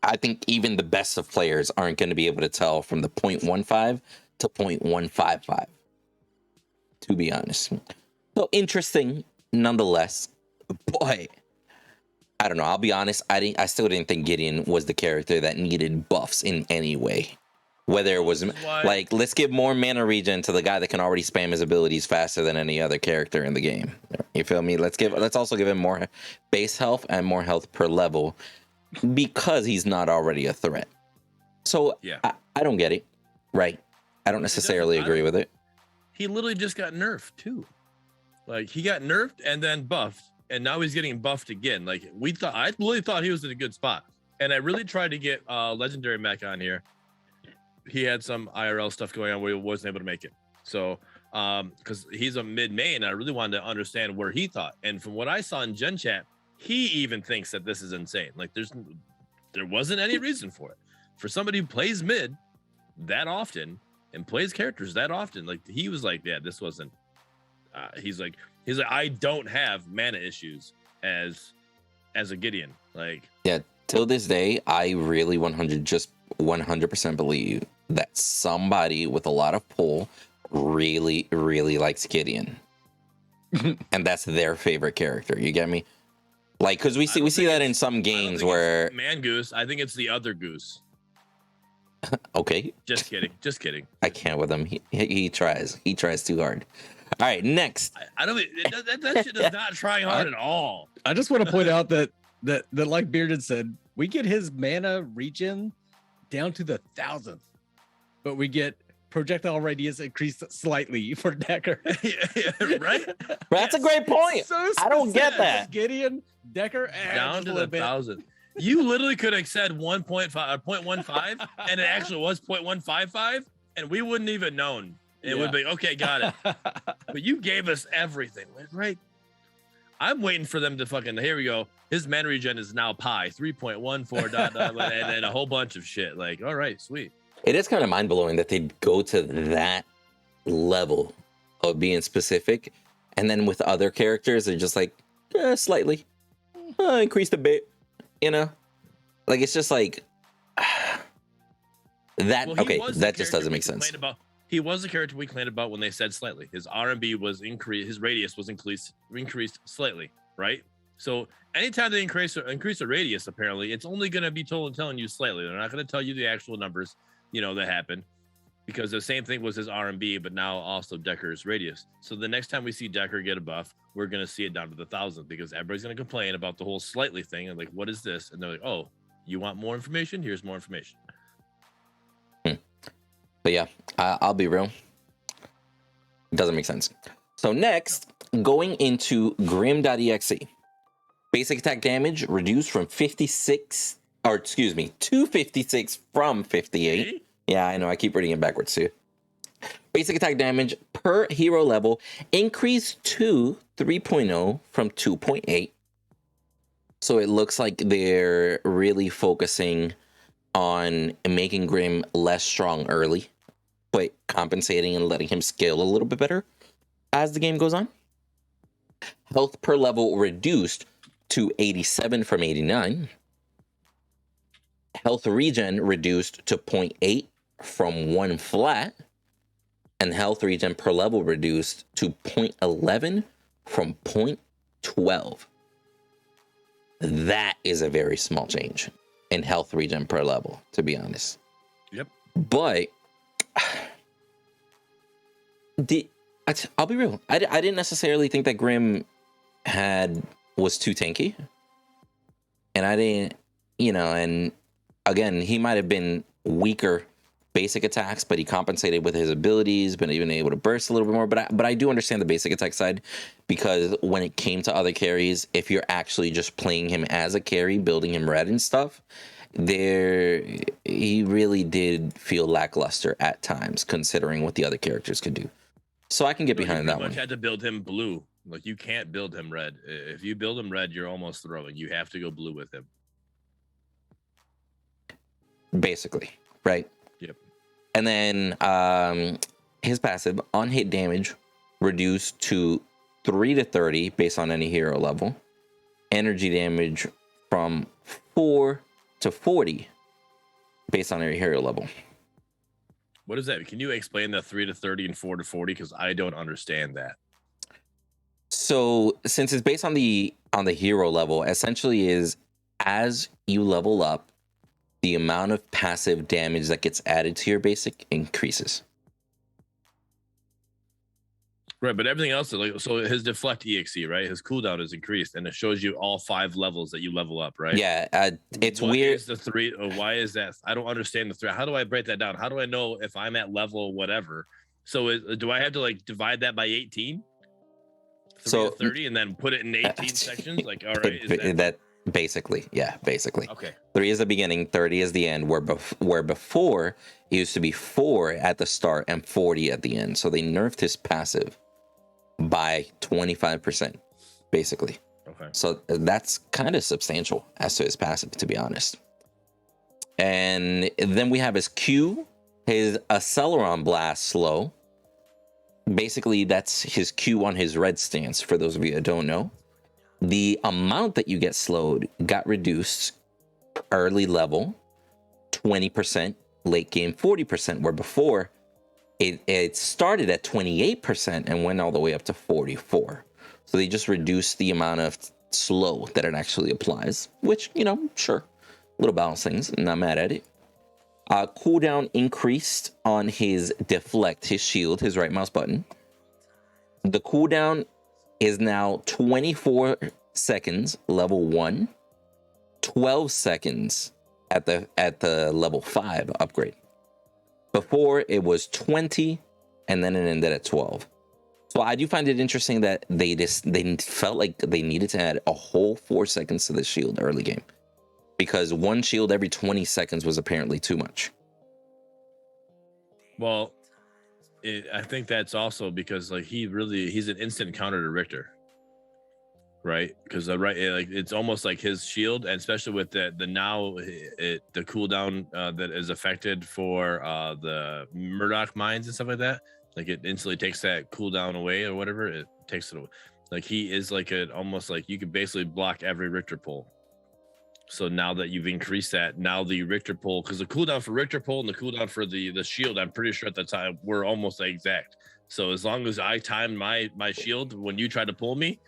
I think even the best of players aren't going to be able to tell from the 0.15 to 0.155, to be honest. So interesting nonetheless. Boy, I don't know. I'll be honest. I still didn't think Gideon was the character that needed buffs in any way. Whether it was like, let's give more mana regen to the guy that can already spam his abilities faster than any other character in the game. You feel me? Let's also give him more base health and more health per level, because he's not already a threat. So yeah, I don't get it. Right? I don't necessarily agree with it. He literally just got nerfed too. Like, he got nerfed and then buffed, and now he's getting buffed again. Like, I really thought he was in a good spot, and I really tried to get Legendary Mech on here. He had some IRL stuff going on where he wasn't able to make it. So, because he's a mid-main, and I really wanted to understand where he thought. And from what I saw in Gen Chat, he even thinks that this is insane. Like, there wasn't any reason for it. For somebody who plays mid that often and plays characters that often, like, he was like, yeah, this wasn't. He's like, I don't have mana issues as a Gideon. Like, yeah. till this day, I really 100% believe that somebody with a lot of pull really, really likes Gideon. And that's their favorite character. You get me? Like, because we see that in some games where Man Goose, I think it's the other goose. Okay. Just kidding. I can't with him. He tries. He tries too hard. All right, next. I don't. That shit is not trying hard at all. I just want to point out that like Bearded said, we get his mana regen down to the 1,000th, but we get projectile radius increased slightly for Decker. Right? That's a great point. So I don't get that. Gideon, Decker, Down to the 1,000th. You literally could have said 1.5 or 0.15, and it actually was 0.155, and we wouldn't even known. It would be okay, got it. But you gave us everything, right? I'm waiting for them to fucking. Here we go. His mana regen is now pi 3.14 dot and a whole bunch of shit. Like, all right, sweet. It is kind of mind blowing that they'd go to that level of being specific, and then with other characters, they're just like slightly increased a bit. You know, like it's just like that. Well, okay, that just doesn't make sense. He was the character we complained about when they said slightly. His RMB was increased. His radius was increased slightly, right? So anytime they increase the radius, apparently, it's only going to be telling you slightly. They're not going to tell you the actual numbers, that happened, because the same thing was his RMB, but now also Decker's radius. So the next time we see Decker get a buff, we're going to see it down to the 1,000, because everybody's going to complain about the whole slightly thing and like, what is this? And they're like, oh, you want more information? Here's more information. But yeah, I'll be real. It doesn't make sense. So next, going into Grim.exe. Basic attack damage reduced from 256 from 58. Really? Yeah, I know. I keep reading it backwards too. Basic attack damage per hero level increased to 3.0 from 2.8. So it looks like they're really focusing on making Grim less strong early, but compensating and letting him scale a little bit better as the game goes on. Health per level reduced to 87 from 89. Health regen reduced to 0.8 from 1 flat. And health regen per level reduced to 0.11 from 0.12. That is a very small change in health regen per level, to be honest. Yep. But I'll be real. I didn't necessarily think that Grim was too tanky. And I didn't, and again, he might have been weaker basic attacks, but he compensated with his abilities, been even able to burst a little bit more. But I do understand the basic attack side, because when it came to other carries, if you're actually just playing him as a carry, building him red and stuff, he really did feel lackluster at times, considering what the other characters could do. So I can get behind that one. You had to build him blue. Like, you can't build him red. If you build him red, you're almost throwing. You have to go blue with him. Basically, right? Yep. And then his passive on hit damage reduced to 3 to 30 based on any hero level. Energy damage from 4 to 40 based on every hero level. What is that? Can you explain the 3 to 30 and 4 to 40? Because I don't understand that. So since it's based on the hero level, essentially is as you level up, the amount of passive damage that gets added to your basic increases. Right, but everything else, like, so his deflect EXE, right? His cooldown is increased, and it shows you all 5 levels that you level up, right? Yeah, it's what weird. Is the 3? Why is that? I don't understand the 3. How do I break that down? How do I know if I'm at level whatever? So do I have to like divide that by 18? 3 So to 30, and then put it in 18 sections? Like, all right, is that basically, yeah, basically. Okay. 3 is the beginning, 30 is the end. Where before it used to be 4 at the start and 40 at the end. So they nerfed his passive by 25%, basically. Okay. So that's kind of substantial as to his passive, to be honest. And then we have his Q, his Acceleron Blast slow. Basically, that's his Q on his red stance, for those of you that don't know. The amount that you get slowed got reduced early level 20%, late game 40%, where before it started at 28% and went all the way up to 44. So they just reduced the amount of slow that it actually applies, which, you know, sure, little balance things, not mad at it. Cooldown increased on his deflect, his shield, his right mouse button. The cooldown is now 24 seconds level 1, 12 seconds at the level 5 upgrade. Before it was 20 and then it ended at 12. So I do find it interesting that they felt like they needed to add a whole 4 seconds to the shield early game, because one shield every 20 seconds was apparently too much. Well, I think that's also because like he's an instant counter to Richter, right? Because it's almost like his shield, and especially with the cooldown that is affected for the Murdock mines and stuff like that. Like it instantly takes that cooldown away or whatever. It takes it away. Like he is like almost like you could basically block every Richter pull. So now that you've increased that, now the Richter pull, because the cooldown for Richter pull and the cooldown for the shield, I'm pretty sure at the time were almost exact. So as long as I timed my shield when you try to pull me,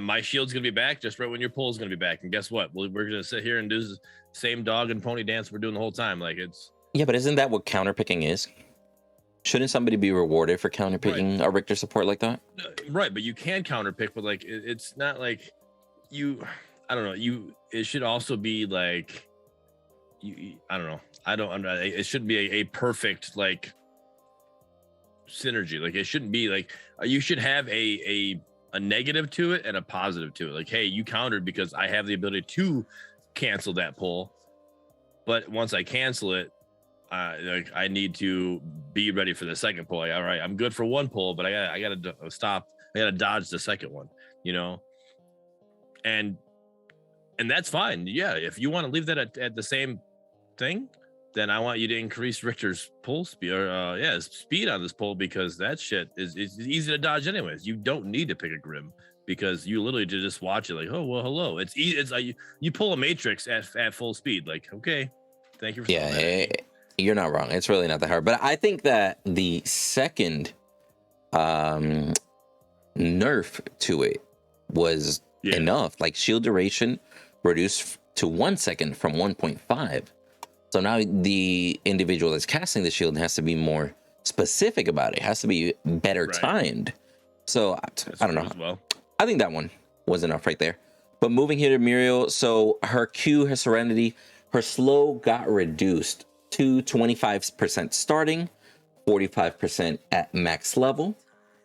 my shield's gonna be back just right when your pull is gonna be back. And guess what? We're gonna sit here and do the same dog and pony dance we're doing the whole time. Like it's but isn't that what counterpicking is? Shouldn't somebody be rewarded for counterpicking a Richter support like that? Right, but you can counterpick, but like it's not like you. I don't know. It should also be like I don't know. It shouldn't be a perfect like synergy. Like it shouldn't be like you should have a negative to it and a positive to it. Like, hey, you countered because I have the ability to cancel that pull, but once I cancel it, like I need to be ready for the second pull. Like, all right, I'm good for one pull, but I gotta stop. I gotta dodge the second one. You know, and that's fine. Yeah, if you want to leave that at the same thing, then I want you to increase Richter's pull speed or speed on this pull, because that shit is easy to dodge anyways. You don't need to pick a Grim because you literally just watch it like, oh well, hello. It's easy. It's like you pull a Matrix at full speed. Like, okay, thank you for you're not wrong. It's really not that hard. But I think that the second nerf to it was enough. Like shield duration reduced to 1 second from 1.5. So now the individual that's casting the shield has to be more specific about it. It has to be better timed. So I don't know. Well, I think that one was enough right there. But moving here to Muriel, so her Q, her Serenity, her slow got reduced to 25% starting, 45% at max level,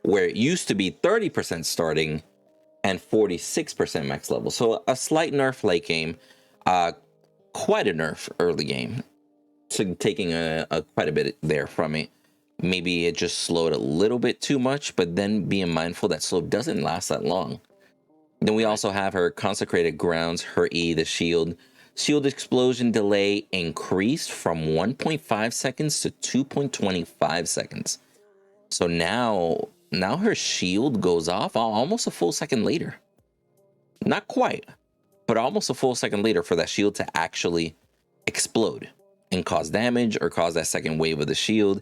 where it used to be 30% starting and 46% max level. So a slight nerf late game, quite a nerf early game. So taking a quite a bit there from it. Maybe it just slowed a little bit too much, but then being mindful that slow doesn't last that long. Then we also have her Consecrated Grounds, her E, the shield. Shield explosion delay increased from 1.5 seconds to 2.25 seconds. So now her shield goes off almost a full second later. Not quite, but almost a full second later for that shield to actually explode and cause damage or cause that second wave of the shield.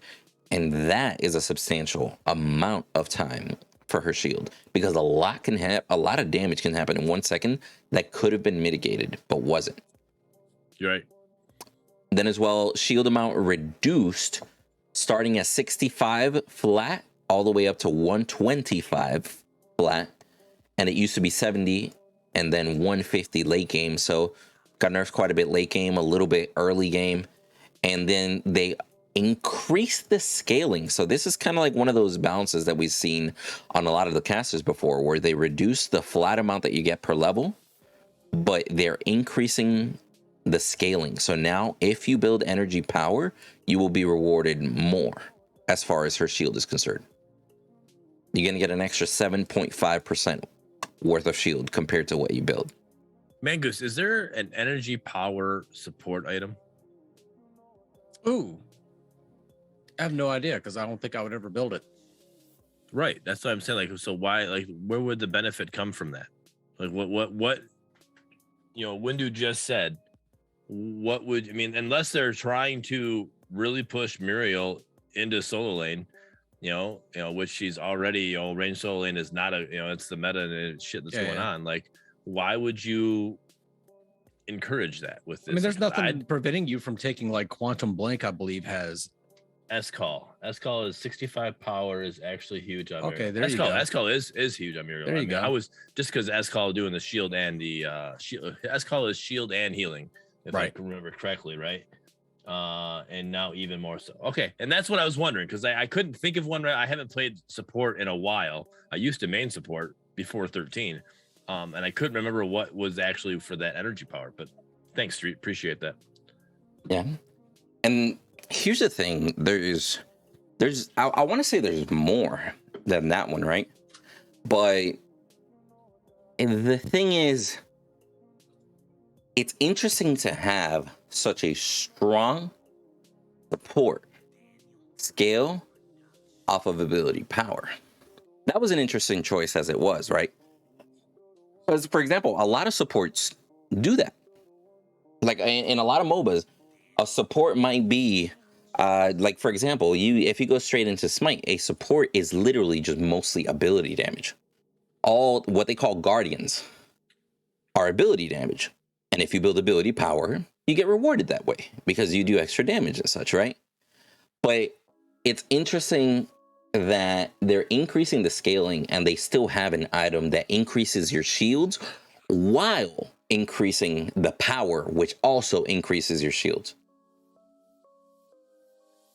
And that is a substantial amount of time for her shield, because a lot of damage can happen in 1 second that could have been mitigated but wasn't. You're right. Then as well, shield amount reduced starting at 65 flat all the way up to 125 flat, and it used to be 70 and then 150 late game. So got nerfed quite a bit late game, a little bit early game, and then they increased the scaling. So this is kind of like one of those balances that we've seen on a lot of the casters before, where they reduce the flat amount that you get per level, but they're increasing the scaling. So now if you build energy power, you will be rewarded more as far as her shield is concerned. You're going to get an extra 7.5% worth of shield compared to what you build. Mangoose, is there an energy power support item? Ooh, I have no idea, because I don't think I would ever build it. Right, that's what I'm saying. Like, so why? Like, where would the benefit come from that? Like, what? You know, Windu just said what would I mean? Unless they're trying to really push Muriel into solo lane, which she's already, range solo lane is not it's the meta and shit that's going on. Like, why would you encourage that with this? I mean, there's nothing preventing you from taking like Quantum Blink, I believe, has S-Call. S-Call is 65 power is actually huge on Muriel. Okay, there you go. S-Call is huge on Muriel. There you go. I was just because S-Call doing the shield and the shield. S-Call is shield and healing, if I can remember correctly, right? And now even more so. Okay, and that's what I was wondering, because I couldn't think of one. I haven't played support in a while. I used to main support before 13, and I couldn't remember what was actually for that energy power. But thanks, Street. Appreciate that. Yeah, and here's the thing. There's I want to say there's more than that one, right? But the thing is, it's interesting to have such a strong support scale off of ability power. That was an interesting choice as it was, right? Because, for example, a lot of supports do that. Like in a lot of MOBAs, a support might be, like, for example, if you go straight into Smite, a support is literally just mostly ability damage. All what they call guardians are ability damage. And if you build ability power, you get rewarded that way because you do extra damage and such, right? But it's interesting that they're increasing the scaling and they still have an item that increases your shields while increasing the power, which also increases your shields.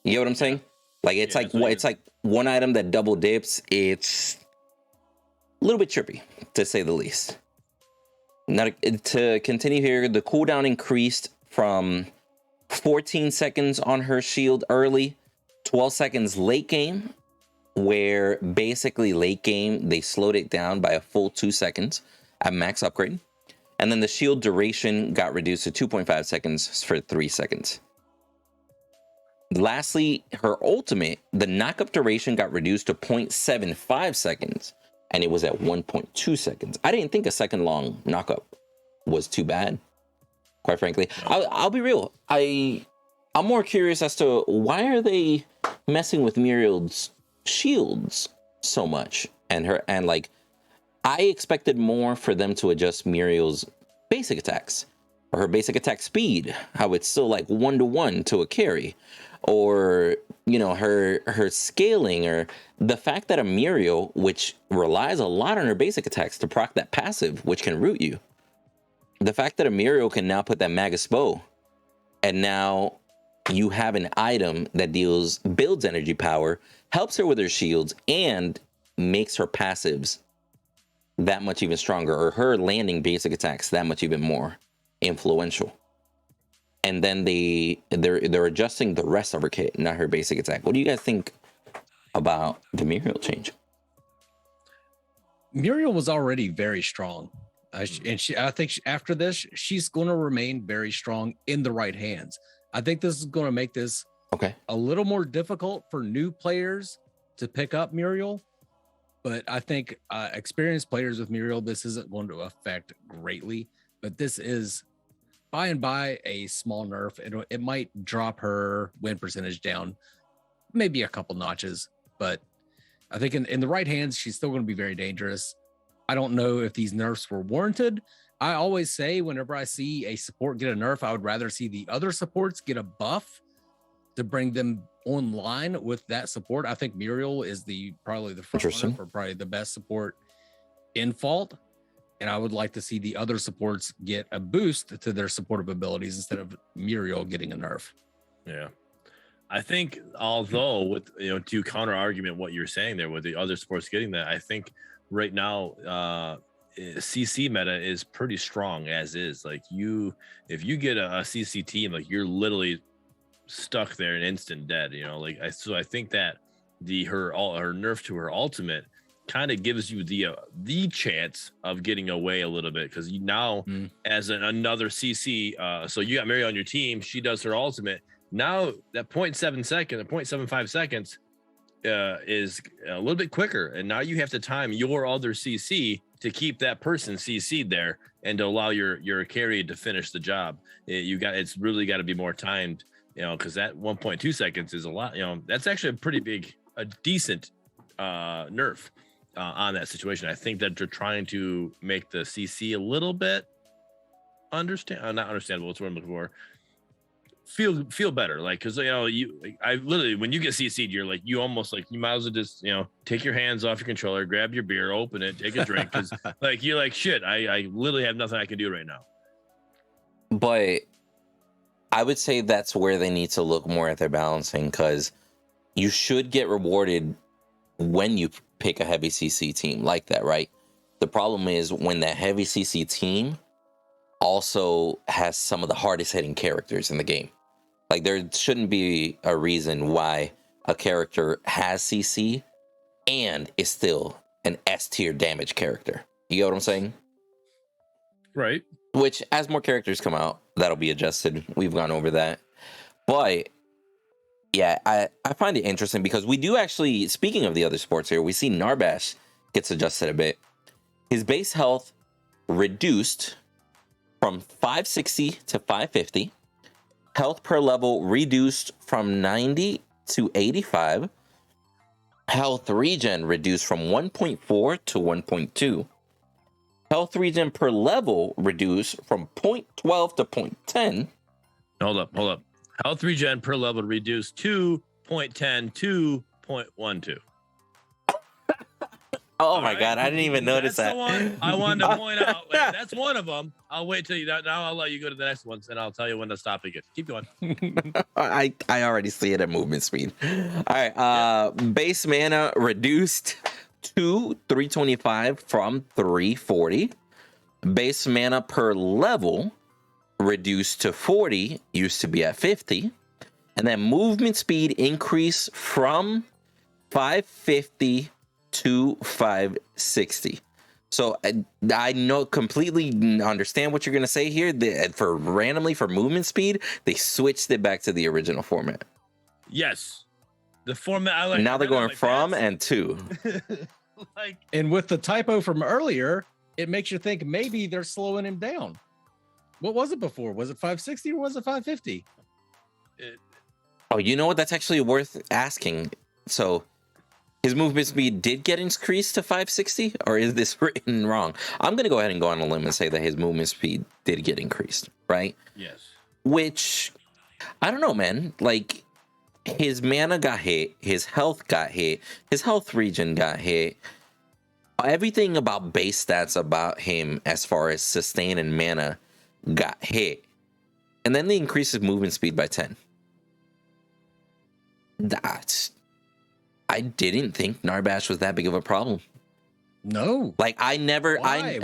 You know what I'm saying? Like it's like one item that double dips. It's a little bit trippy, to say the least. Now, to continue here, the cooldown increased from 14 seconds on her shield early, 12 seconds late game, where basically late game, they slowed it down by a full 2 seconds at max upgrade. And then the shield duration got reduced to 2.5 seconds for 3 seconds. Lastly, her ultimate, the knockup duration got reduced to 0.75 seconds. And it was at 1.2 seconds. I didn't think a second long knockup was too bad, quite frankly. I'll be real. I'm more curious as to why are they messing with Muriel's shields so much, and like I expected more for them to adjust Muriel's basic attacks or her basic attack speed, how it's still like 1-to-1 to a carry, or her scaling, or the fact that a Muriel, which relies a lot on her basic attacks to proc that passive, which can root you, the fact that a Muriel can now put that Magus Bow, and now you have an item that builds energy power, helps her with her shields, and makes her passives that much even stronger, or her landing basic attacks that much even more influential. And then they're adjusting the rest of her kit, not her basic attack. What do you guys think about the Muriel change? Muriel was already very strong. I think after this, she's going to remain very strong in the right hands. I think this is going to make this a little more difficult for new players to pick up Muriel. But I think experienced players with Muriel, this isn't going to affect greatly. But this is by and by a small nerf. It might drop her win percentage down maybe a couple notches, but I think in the right hands, she's still going to be very dangerous. I don't know if these nerfs were warranted. I always say whenever I see a support get a nerf, I would rather see the other supports get a buff to bring them online with that support. I think Muriel is probably the front runner for probably the best support in Fault. And I would like to see the other supports get a boost to their supportive abilities instead of Muriel getting a nerf. Yeah. I think, although with, to counter argument what you're saying there with the other sports getting that, I think right now, CC meta is pretty strong as is. Like if you get a CC team, like you're literally stuck there and instant dead, so I think that her nerf to her ultimate kind of gives you the chance of getting away a little bit, because you now as another CC, so you got Mary on your team, she does her ultimate. Now that 0.75 seconds is a little bit quicker, and now you have to time your other CC to keep that person CC'd there and to allow your carry to finish the job. It's really got to be more timed, because that 1.2 seconds is a lot. That's actually a decent nerf on that situation. I think that they're trying to make the CC a little bit not understandable. What's what I'm looking for. Feel better, like, because I literally, when you get CC'd, you're like, you almost like, you might as well just take your hands off your controller, grab your beer, open it, take a drink, because like you're like, shit, I literally have nothing I can do right now. But I would say that's where they need to look more at their balancing, because you should get rewarded when you pick a heavy CC team like that, right? The problem is when that heavy CC team also has some of the hardest hitting characters in the game. Like, there shouldn't be a reason why a character has CC and is still an S tier damage character. You get what I'm saying? Right. Which, as more characters come out, that'll be adjusted. We've gone over that. But yeah, I find it interesting because we do actually, speaking of the other sports here, we see Narbash gets adjusted a bit. His base health reduced from 560 to 550. Health per level reduced from 90 to 85. Health regen reduced from 1.4 to 1.2. Health regen per level reduced from 0.12 to 0.10. Hold up. Health regen per level reduced to 0.10 to 0.12. Oh my God, I didn't even notice that. The one I wanted to point out. That's one of them. I'll wait till you. Now I'll let you go to the next ones, and I'll tell you when to stop it. Keep going. I already see it at movement speed. All right. Base mana reduced to 325 from 340. Base mana per level reduced to 40. Used to be at 50. And then movement speed increase from 550 to 560. So I know completely understand what you're going to say here. For movement speed, they switched it back to the original format. Yes, the format I like. Now they're going from and to. And with the typo from earlier, it makes you think maybe they're slowing him down. What was it before? Was it 560 or was it 550? Oh, you know what? That's actually worth asking. So his movement speed did get increased to 560, or is this written wrong? I'm going to go ahead and go on a limb and say that his movement speed did get increased, right? Yes. Which, I don't know, man. Like, his mana got hit, his health got hit, his health regen got hit. Everything about base stats about him as far as sustain and mana got hit. And then they increased his movement speed by 10. I didn't think Narbash was that big of a problem. No. Like, I never, Why?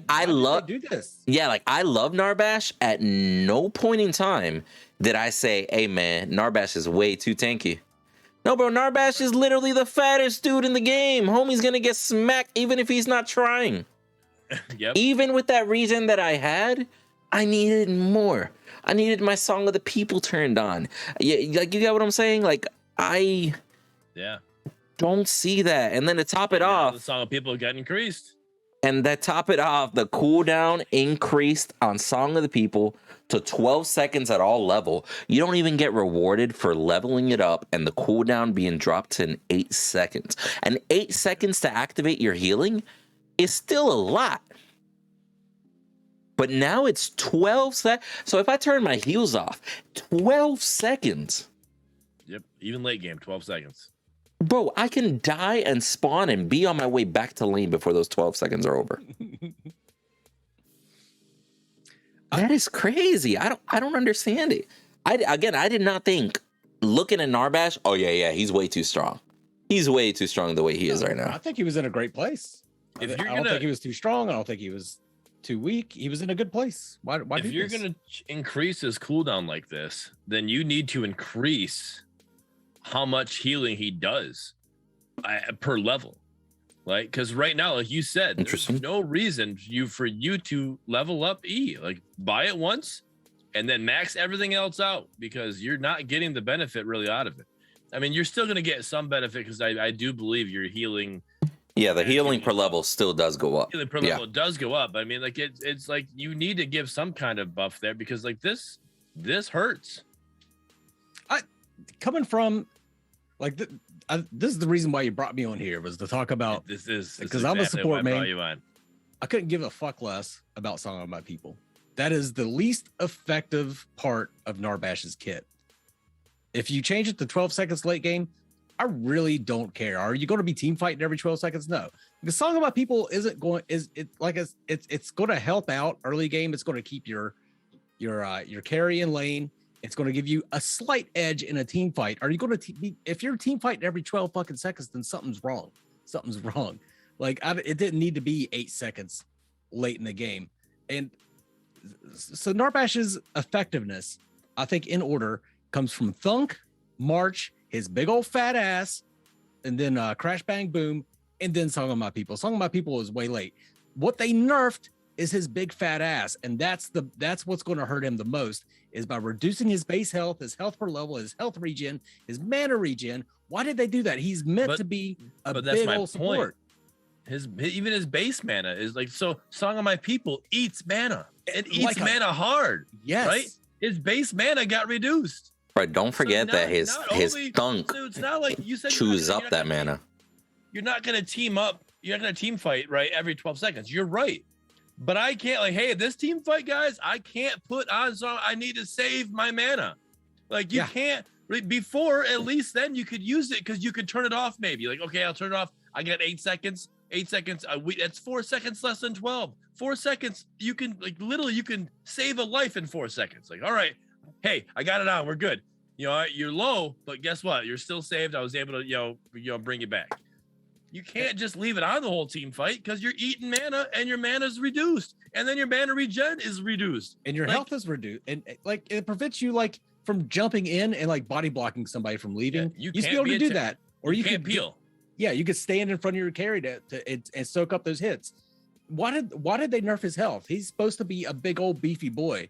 I love, do this. Yeah, like, I love Narbash. At no point in time did I say, hey man, Narbash is way too tanky. No, bro, Narbash is literally the fattest dude in the game. Homie's gonna get smacked even if he's not trying. Yep. Even with that reason that I had, I needed more. I needed my Song of the People turned on. Yeah, like, you get what I'm saying? Like, I don't see that. And then to top it off, the Song of People got increased. And that top it off, the cooldown increased on Song of the People to 12 seconds at all level. You don't even get rewarded for leveling it up and the cooldown being dropped to 8 seconds. And 8 seconds to activate your healing is still a lot. But now it's 12 seconds. So if I turn my heals off, 12 seconds. Yep, even late game, 12 seconds. Bro, I can die and spawn and be on my way back to lane before those 12 seconds are over. That is crazy. I don't understand it. I did not think, looking at Narbash, oh yeah, he's way too strong. He's way too strong the way he is right now. I think he was in a great place. I don't think he was too strong. I don't think he was too weak. He was in a good place. Why if you're going to increase his cooldown like this, then you need to increase how much healing he does per level, like, because right now, like you said, there's no reason for you to level up E. Like, buy it once and then max everything else out, because you're not getting the benefit really out of it. I mean, you're still going to get some benefit, because I do believe you're healing Yeah, the and healing per healing level still does go up. Healing per level does go up. I mean, like it's like you need to give some kind of buff there because like this hurts. Coming from like this is the reason why you brought me on here, was to talk about This is because I'm a support man. main. I couldn't give a fuck less about Song of My People. That is the least effective part of Narbash's kit. If you change it to 12 seconds late game, I really don't care. Are you going to be team fighting every 12 seconds? No. The Song of My People isn't going, it's going to help out early game. It's going to keep your carry in lane. It's going to give you a slight edge in a team fight. Are you going to be, if you're team fighting every 12 fucking seconds, then something's wrong. Something's wrong. Like it didn't need to be 8 seconds late in the game. And so Narbash's effectiveness, I think in order, comes from Thunk, March, his big old fat ass, and then Crash Bang Boom, and then Song of My People. Song of My People is way late. What they nerfed is his big fat ass, and that's what's going to hurt him the most, is by reducing his base health, his health per level, his health regen, his mana regen. Why did they do that? He's meant to be a big old support. Even his base mana is like, so Song of My People eats mana. It eats mana hard. Yes. Right? His base mana got reduced. Right, don't forget that his Thunk so it's not like you said chews up that mana. You're not going to team up. You're not going to team fight, right, every 12 seconds. You're right. But I can't, like, hey, this team fight, guys, I can't put on song. I need to save my mana. Like, you can't. Before, at least then you could use it because you could turn it off maybe. Like, okay, I'll turn it off. I got 8 seconds. 8 seconds. That's 4 seconds less than 12. 4 seconds. You can, like, literally, you can save a life in 4 seconds. Like, all right, hey, I got it on. We're good. You know, you're low, but guess what? You're still saved. I was able to, you know, bring you back. You can't just leave it on the whole team fight because you're eating mana and your mana is reduced, and then your mana regen is reduced, and your health is reduced, and like it prevents you like from jumping in and like body blocking somebody from leaving. You used to be able to do that, or you could peel. Yeah, you could stand in front of your carry and soak up those hits. Why did they nerf his health? He's supposed to be a big old beefy boy.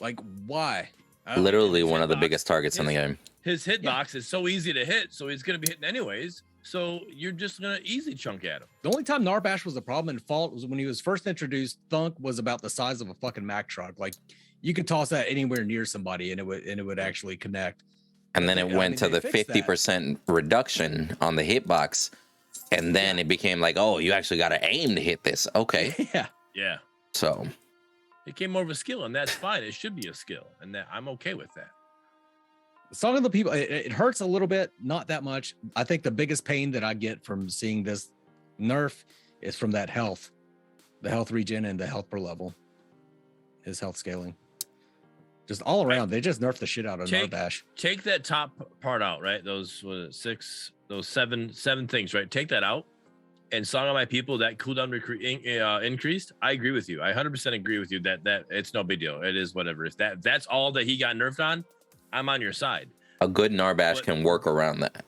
Like why? Literally one of the biggest targets in the game. His hitbox is so easy to hit, so he's going to be hitting anyways. So you're just going to easy chunk at him. The only time Narbash was a problem in Fault was when he was first introduced. Thunk was about the size of a fucking Mack truck. Like you could toss that anywhere near somebody and it would actually connect. And then it went to the 50% reduction on the hitbox. And then it became like, oh, you actually got to aim to hit this. Okay. Yeah. So it became more of a skill, and that's fine. It should be a skill, and that I'm okay with that. Song of the People, it hurts a little bit, not that much. I think the biggest pain that I get from seeing this nerf is from that health, the health regen and the health per level, his health scaling. Just all around, they just nerfed the shit out of Narbash. Take that top part out, right? Those seven things, right? Take that out. And Song of My People, that cooldown increased. I agree with you. I 100% agree with you that it's no big deal. It is whatever. If that's all that he got nerfed on, I'm on your side. A good Narbash can work around that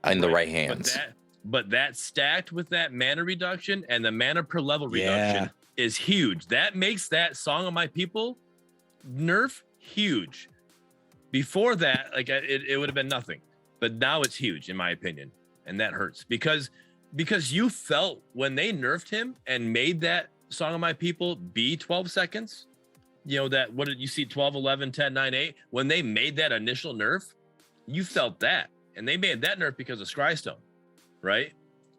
in the right hands. But that stacked with that mana reduction and the mana per level reduction is huge. That makes that Song of My People nerf huge. Before that, like it would have been nothing. But now it's huge, in my opinion. And that hurts because you felt when they nerfed him and made that Song of My People be 12 seconds. You know, that what did you see 12, 11, 10, 9, 8? When they made that initial nerf, you felt that. And they made that nerf because of Scrystone, right?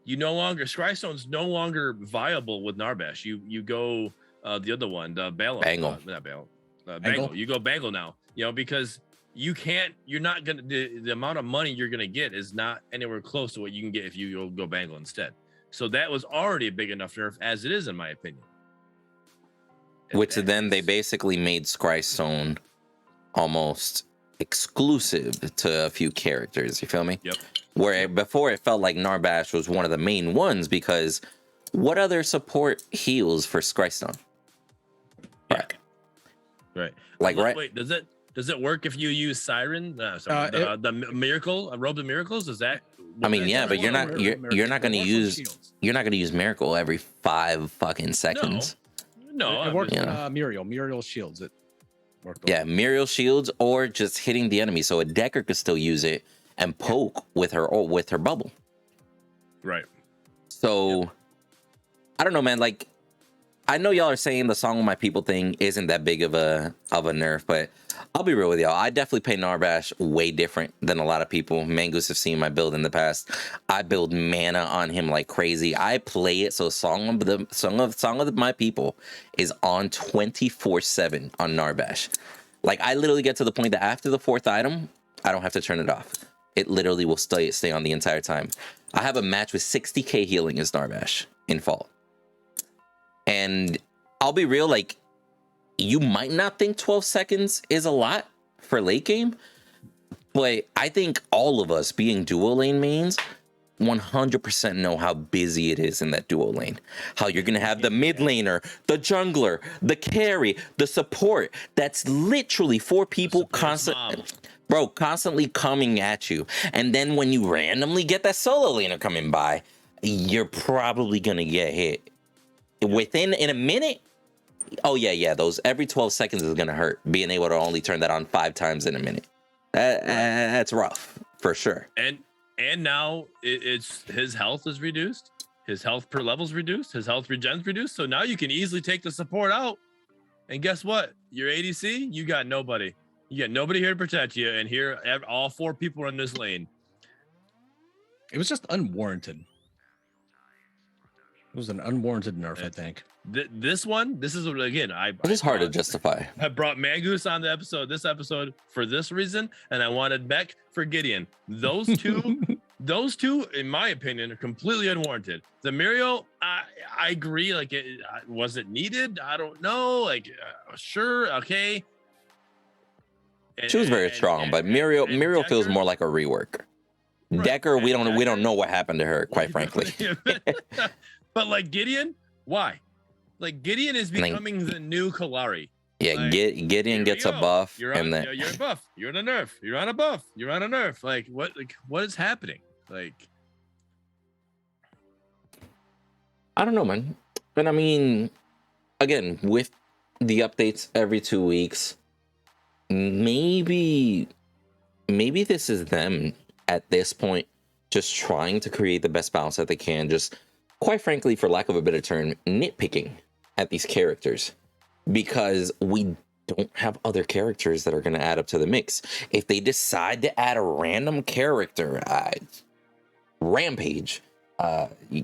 Scrystone's no longer viable with Narbash. You go the other one, the Bangle. Not Bangle. Bangle. You go Bangle now, you know, because you're not going to, the amount of money you're going to get is not anywhere close to what you can get if you go Bangle instead. So that was already a big enough nerf as it is, in my opinion. Which then they basically made Scrystone almost exclusive to a few characters. You feel me? Yep. Where before it felt like Narbash was one of the main ones because what other support heals for Scrystone? Right. Like Wait, does it work if you use Siren? The Miracle, Robe of Miracles? Is that? I mean, yeah, but you're not going to use Miracle every 5 fucking seconds. No, it works. Muriel shields it. Yeah, Muriel shields or just hitting the enemy, so a Decker could still use it and poke with her bubble. Right. So I don't know, man. Like, I know y'all are saying the Song of My People thing isn't that big of a nerf, but I'll be real with y'all. I definitely play Narbash way different than a lot of people. Mangoose have seen my build in the past. I build mana on him like crazy. I play it so Song of My People is on 24/7 on Narbash. Like, I literally get to the point that after the 4th item, I don't have to turn it off. It literally will stay on the entire time. I have a match with 60k healing as Narbash in Fall. And I'll be real, like, you might not think 12 seconds is a lot for late game, but I think all of us being dual lane mains 100% know how busy it is in that dual lane. How you're going to have the mid laner, the jungler, the carry, the support. That's literally 4 people constantly coming at you. And then when you randomly get that solo laner coming by, you're probably going to get hit. In a minute. Oh yeah, those every 12 seconds is gonna hurt, being able to only turn that on 5 times in a minute. That's rough for sure. And now it's his health is reduced, his health per level is reduced, his health regen's reduced, so now you can easily take the support out, and guess what, your ADC, you got nobody here to protect you, and here all 4 people are in this lane. It was just unwarranted. It was an unwarranted nerf, I think. This is again, it is hard to justify. I brought Mangoose on this episode for this reason, and I wanted Beck for Gideon. Those two, in my opinion, are completely unwarranted. The Muriel, I agree. Like, was it needed? I don't know. Like, sure, okay. She was very strong, but Muriel feels more like a rework. Right. Decker, we don't know what happened to her, quite frankly. But like Gideon, why? Like, Gideon is becoming the new Kalari. Yeah, like, Gideon gets a buff, you're a buff. You're on a nerf. You're on a buff. You're on a nerf. Like, what is happening? Like, I don't know, man. And I mean, again, with the updates every 2 weeks, maybe this is them at this point just trying to create the best balance that they can, just quite frankly, for lack of a better term, nitpicking at these characters, because we don't have other characters that are going to add up to the mix. If they decide to add a random character, Rampage,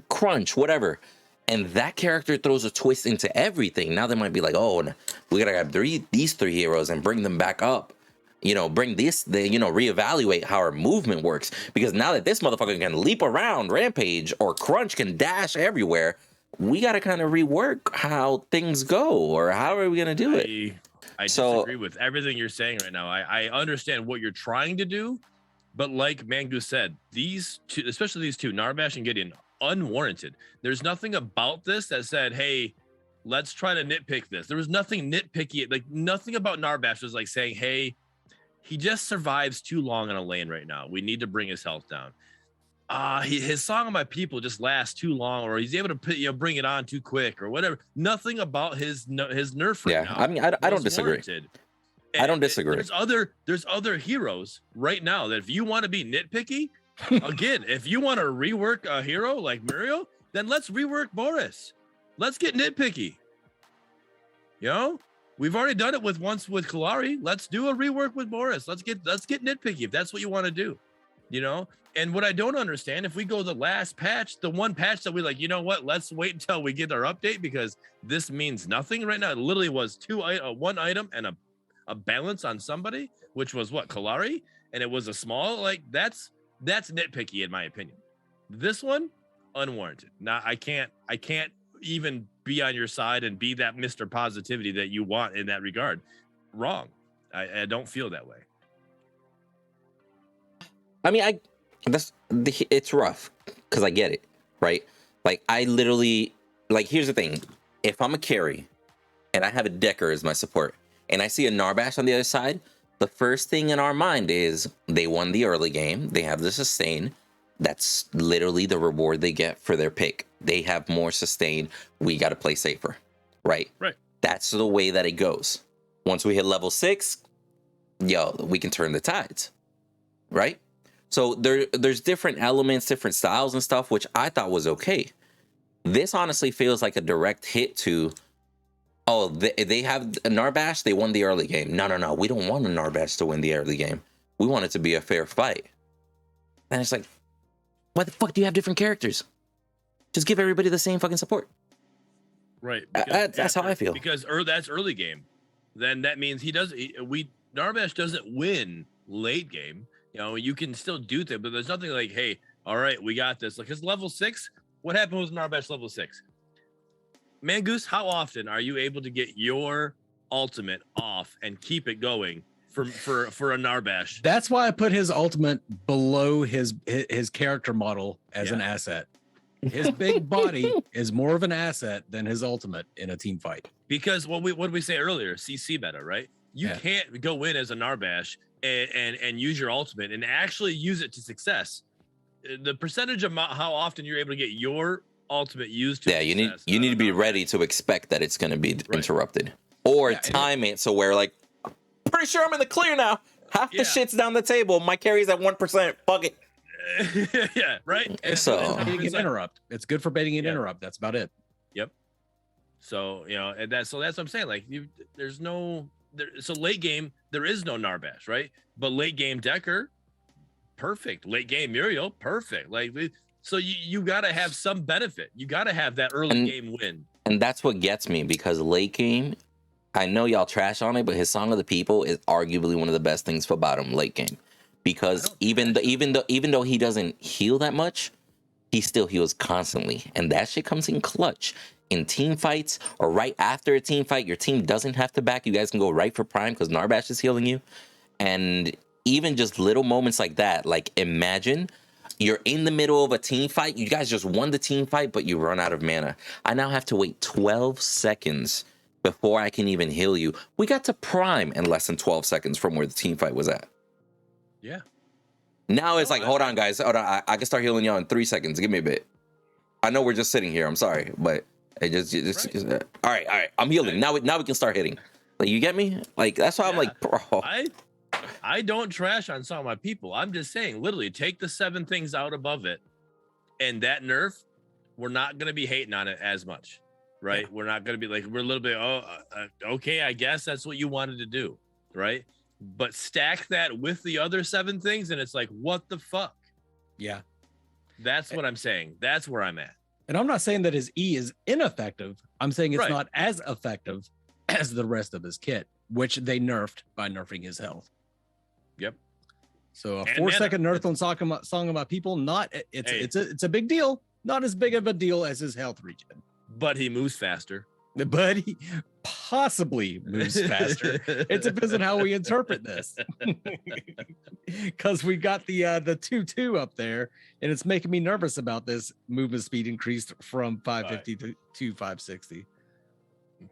Crunch, whatever, and that character throws a twist into everything, now they might be like, oh, we gotta have these 3 heroes and bring them back up. Reevaluate how our movement works, because now that this motherfucker can leap around, Rampage, or Crunch can dash everywhere, we got to kind of rework how things go, or how are we going to do it? I disagree with everything you're saying right now. I understand what you're trying to do, but like Mangoose said, these two, especially these two, Narbash and Gideon, unwarranted. There's nothing about this that said, hey, let's try to nitpick this. There was nothing nitpicky. Like, nothing about Narbash was like saying, hey, he just survives too long in a lane right now. We need to bring his health down. His Song of My People just lasts too long, or he's able to bring it on too quick, or whatever. Nothing about his nerf right now. I mean, I don't disagree. I don't disagree. There's other heroes right now that if you want to be nitpicky, again, if you want to rework a hero like Muriel, then let's rework Boris. Let's get nitpicky. We've already done it once with Kalari. Let's do a rework with Boris. Let's get nitpicky if that's what you want to do. And what I don't understand, if we go the last patch, the one patch that we like, you know what? Let's wait until we get our update, because this means nothing right now. It literally was one item and a balance on somebody, which was what, Kalari, and it was a small, like, that's nitpicky in my opinion. This one, unwarranted. Now I can't even be on your side and be that Mr. Positivity that you want in that regard. Wrong. I don't feel that way. I mean, it's rough because I get it, right? Like, I literally, like, here's the thing. If I'm a carry and I have a Decker as my support and I see a Narbash on the other side, the first thing in our mind is they won the early game. They have the sustain. That's literally the reward they get for their pick. They have more sustain. We got to play safer, right? Right. That's the way that it goes. Once we hit level 6, we can turn the tides, right? So there's different elements, different styles and stuff, which I thought was okay. This honestly feels like a direct hit to, oh, they have a Narbash, they won the early game. No, we don't want a Narbash to win the early game. We want it to be a fair fight. And it's like, why the fuck do you have different characters? Just give everybody the same fucking support. Right. That's how I feel. Because that's early game. Then that means Narbash doesn't win late game. You know, you can still do that, but there's nothing like, hey, all right, we got this. Like, his level 6, what happened with Narbash level 6? Mangoose, how often are you able to get your ultimate off and keep it going for a Narbash? That's why I put his ultimate below his character model as an asset. His big body is more of an asset than his ultimate in a team fight. Because what did we say earlier? CC meta, right? You can't go in as a Narbash and use your ultimate and actually use it to success. The percentage of how often you're able to get your ultimate used to you need to be ready to expect that it's going to be interrupted or time it so where like, pretty sure I'm in the clear now. Half the shit's down the table. My carry's at 1%. Fuck it. Yeah, right. So baiting an interrupt. It's good for baiting an interrupt. That's about it. Yep. So that's what I'm saying. Like so late game there is no Narbash, right? But late game Decker, perfect. Late game Muriel, perfect. Like so you got to have some benefit. You got to have that early game win. And that's what gets me because late game, I know y'all trash on it, but his Song of the People is arguably one of the best things about him late game. Because even though he doesn't heal that much, he still heals constantly, and that shit comes in clutch in team fights or right after a team fight. Your team doesn't have to back. You guys can go right for prime because Narbash is healing you, and even just little moments like that. Like imagine you're in the middle of a team fight. You guys just won the team fight, but you run out of mana. I now have to wait 12 seconds before I can even heal you. We got to prime in less than 12 seconds from where the team fight was at. Yeah. Now it's like, hold on, guys. Hold on. I can start healing y'all in 3 seconds. Give me a bit. I know we're just sitting here. I'm sorry, but it just all right. I'm healing. Now we can start hitting. Like, you get me? Like, that's why I'm like, bro. I don't trash on some of my people. I'm just saying, literally, take the 7 things out above it, and that nerf, we're not gonna be hating on it as much, right? Yeah. We're not gonna be like, we're a little bit, okay, I guess that's what you wanted to do, right? But stack that with the other 7 things, and it's like, what the fuck? Yeah. That's what I'm saying. That's where I'm at. And I'm not saying that his E is ineffective. I'm saying it's not as effective as the rest of his kit, which they nerfed by nerfing his health. Yep. So a 4-second nerf on Song of My People, it's a big deal. Not as big of a deal as his health regen. But he moves faster. But he possibly moves faster. It depends on how we interpret this. Because we got the 2-2 up there, and it's making me nervous about this movement speed increased from 550 to 560.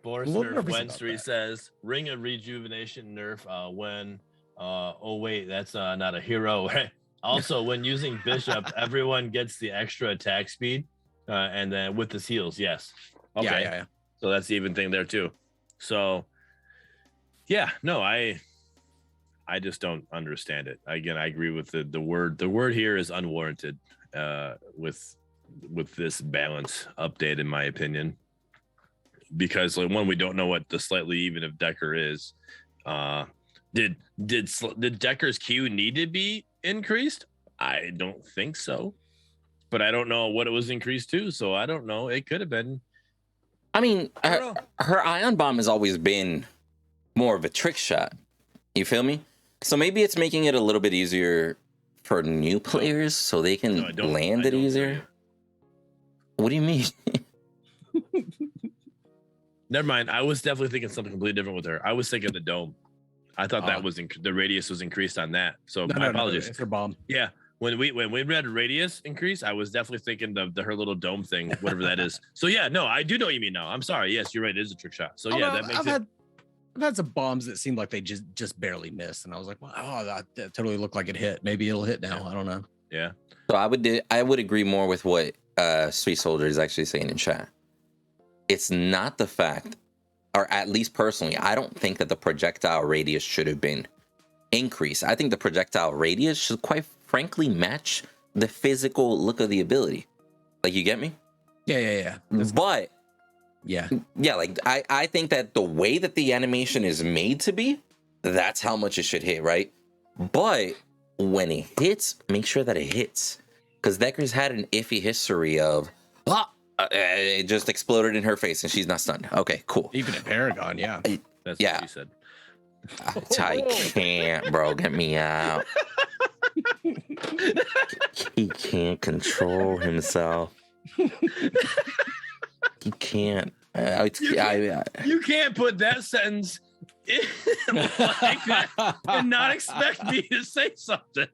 Boris Nerf Wenstry says, Ring of Rejuvenation nerf when oh wait, that's not a hero, right? Also, when using Bishop, everyone gets the extra attack speed, and then with his heals, yes. Okay. Yeah. So that's the even thing there too. So yeah, no, I just don't understand it. Again, I agree with the word. The word here is unwarranted with this balance update, in my opinion. Because like, one, we don't know what the slightly even of Decker is. Did Decker's Q need to be increased? I don't think so. But I don't know what it was increased to, so I don't know. It could have been. I mean, her Ion Bomb has always been more of a trick shot. You feel me? So maybe it's making it a little bit easier for new players so they can land it easier. What do you mean? Never mind. I was definitely thinking something completely different with her. I was thinking the dome. I thought that was the radius was increased on that. So my apologies. It's her bomb. Yeah. When we read radius increase, I was definitely thinking the her little dome thing, whatever that is. So yeah, no, I do know what you mean now. I'm sorry. Yes, you're right. It is a trick shot. So yeah, that makes I've had some bombs that seemed like they just barely missed, and I was like, well, that totally looked like it hit. Maybe it'll hit now. I don't know. Yeah. So I would agree more with what Sweet Soldier is actually saying in chat. It's not the fact, or at least personally, I don't think that the projectile radius should have been increased. I think the projectile radius should quite frankly match the physical look of the ability. Like, you get me? Yeah. But Yeah. yeah, like I think that the way that the animation is made to be, that's how much it should hit, right? But when it hits, make sure that it hits. Because Decker's had an iffy history of, it just exploded in her face and she's not stunned. Okay, cool. Even at Paragon, yeah. That's Yeah. what you said. I can't, bro. Get me out. He can't control himself. He can't. You can't put that sentence in like that and not expect me to say something.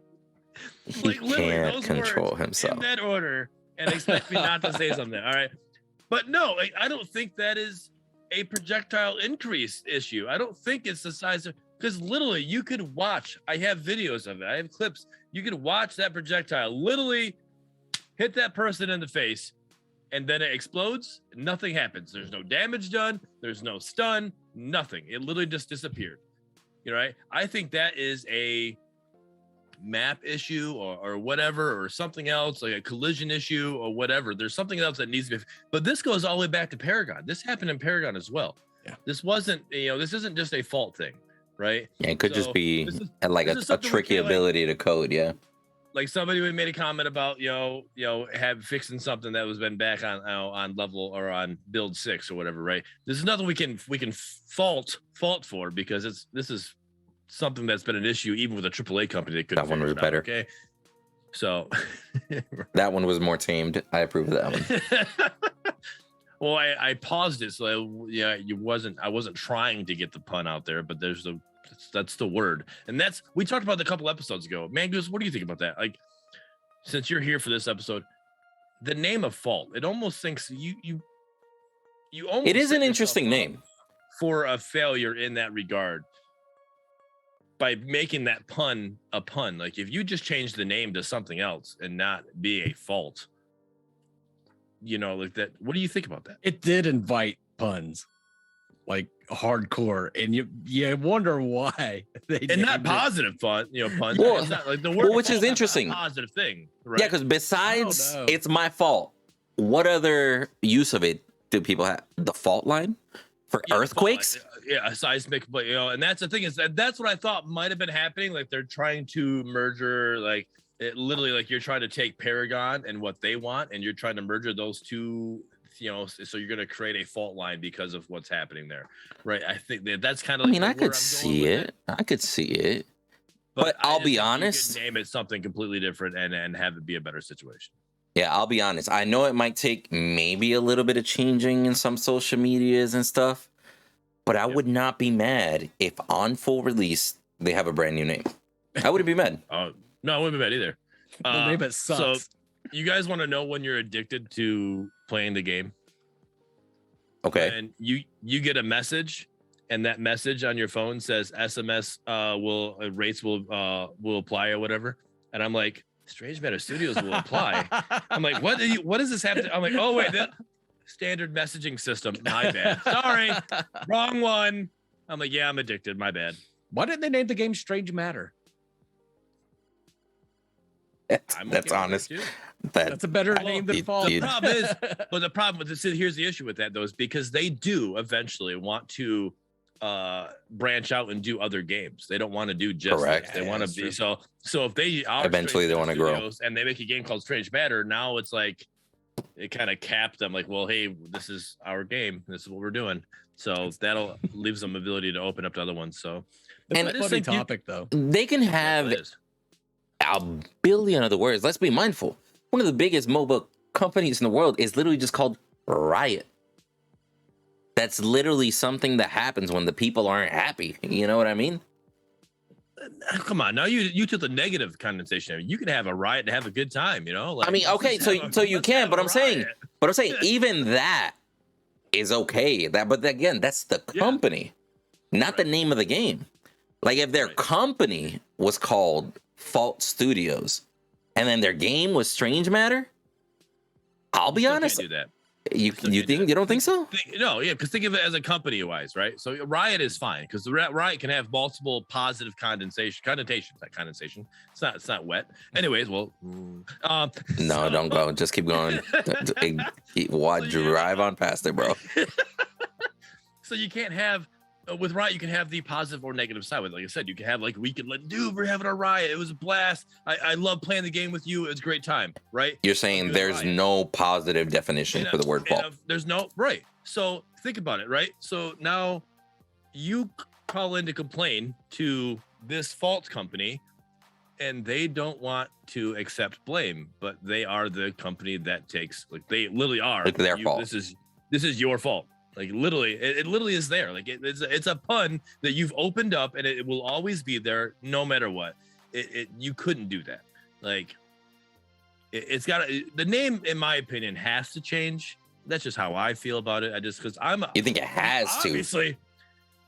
He can't those control words himself. in that order and expect me not to say something. All right. But no, like, I don't think that is a projectile increase issue. I don't think it's the size of, because literally you could watch, I have videos of it, I have clips, you could watch that projectile literally hit that person in the face and then it explodes, nothing happens. There's no damage done, there's no stun, nothing. It literally just disappeared. You know, right? I think that is a map issue or whatever, or something else, like a collision issue or whatever. There's something else that needs to be, but this goes all the way back to Paragon. This happened in Paragon as well. Yeah. This wasn't, this isn't just a fault thing, right? Yeah, it could just be like a tricky ability to code. Yeah. Like somebody would made a comment about, have fixing something that was been back on level or on build 6 or whatever, right? This is nothing we can fault for, because this is something that's been an issue even with a AAA company that could. That one was better. Okay, so that one was more tamed. I approve of that one. Well, I paused it, so I wasn't trying to get the pun out there, but that's the word, and we talked about it a couple episodes ago. Mangoose, what do you think about that? Like, since you're here for this episode, the name of fault, it almost thinks you almost. It is an interesting name for a failure in that regard. By making that pun a pun, like if you just change the name to something else and not be a fault, like that. What do you think about that? It did invite puns, like hardcore, and you wonder why they and not positive puns. Puns. Well, it's not like the word. Which is interesting. Positive thing, right? Yeah, because besides it's my fault, what other use of it do people have? The fault line for earthquakes. Yeah, a seismic, but and that's the thing, is that's what I thought might have been happening. Like they're trying to merger, like it literally, like you're trying to take Paragon and what they want, and you're trying to merge those two, so you're going to create a fault line because of what's happening there, right? I think that's kind of. I mean, I could see it. I could see it, but I'll be honest. You could name it something completely different and have it be a better situation. Yeah, I'll be honest. I know it might take maybe a little bit of changing in some social medias and stuff. But I would not be mad if on full release they have a brand new name. I wouldn't be mad. No, I wouldn't be mad either. The name it sucks. So, you guys want to know when you're addicted to playing the game? Okay. And you get a message, and that message on your phone says SMS rates will apply or whatever. And I'm like, Strange Matter Studios will apply. I'm like, what does this have to? I'm like, oh wait. Standard messaging system. My bad. Sorry. Wrong one. I'm like, yeah, I'm addicted. My bad. Why didn't they name the game Strange Matter? That's honest. That's a better name than Fault. The problem is, the problem with this, here's the issue with that though, is because they do eventually want to branch out and do other games. They don't want to do just correct. They want to be so if they are eventually they want to grow and they make a game called Strange Matter. Now it's like it kind of capped them, like, well, hey, this is our game, this is what we're doing, so that'll leaves them ability to open up to other ones. So it's a funny topic though. They can have a billion other words. Let's be mindful. One of the biggest mobile companies in the world is literally just called Riot. That's literally something that happens when the people aren't happy. You know what I mean? Come on, now you took the negative connotation. You can have a riot and have a good time, Like, I mean, okay, so you can, but I'm saying even that is okay. But again, that's the company, not the name of the game. Like if their company was called Fault Studios, and then their game was Strange Matter, I'll be honest. Do that. You don't think so? No, yeah, because think of it as a company wise, right? So Riot is fine because the Riot can have multiple positive connotations. Not condensation. It's not wet. Anyways, well, no, don't go. Just keep going. Drive on past it, bro. So you can't have with Riot, you can have the positive or negative side. Like I said, you can have like dude, we're having a Riot. It was a blast. I love playing the game with you. It was a great time, right? You're saying there's no positive definition for the word fault. There's no, right. So think about it, right? So now you call in to complain to this fault company and they don't want to accept blame, but they are the company that takes, like they literally are. Like their fault. This is your fault. Like literally, it literally is there. Like it's a pun that you've opened up, and it will always be there, no matter what. You couldn't do that. Like it's got the name, in my opinion, has to change. That's just how I feel about it. You think it has to? Obviously,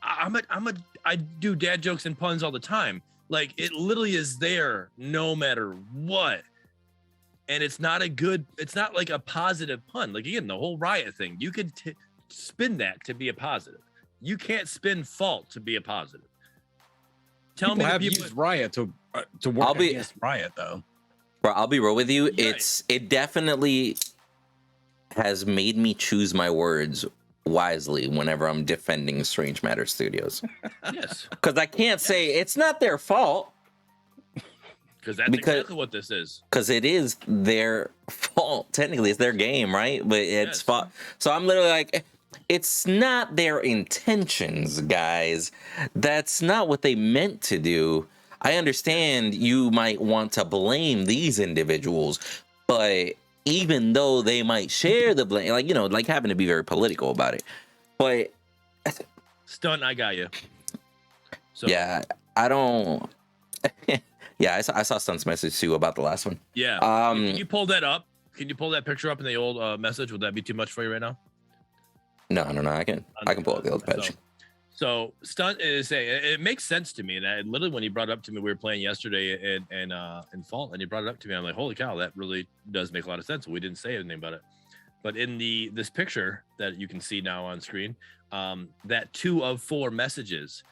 I do dad jokes and puns all the time. Like it literally is there, no matter what. And it's not like a positive pun. Like again, the whole Riot thing, you could spin that to be a positive. You can't spin fault to be a positive. Tell me have used Riot to work against Riot though. Bro, I'll be real with you. Yeah. It definitely has made me choose my words wisely whenever I'm defending Strange Matter Studios. Yes. Because I can't say it's not their fault. Because that's exactly what this is. Because it is their fault. Technically, it's their game, right? But it's fault. So I'm literally like, it's not their intentions, guys. That's not what they meant to do. I understand you might want to blame these individuals, but even though they might share the blame, like having to be very political about it. But Stunt, I got you. So yeah, I don't. Yeah, I saw Stunt's message too about the last one. Yeah. Can you pull that up? Can you pull that picture up in the old message? Would that be too much for you right now? No. I can pull up the old page. So Stunt is saying it makes sense to me. And literally when he brought it up to me, we were playing yesterday in Fault, and he brought it up to me. I'm like, holy cow, that really does make a lot of sense. We didn't say anything about it. But in this picture that you can see now on screen, that 2 of 4 messages,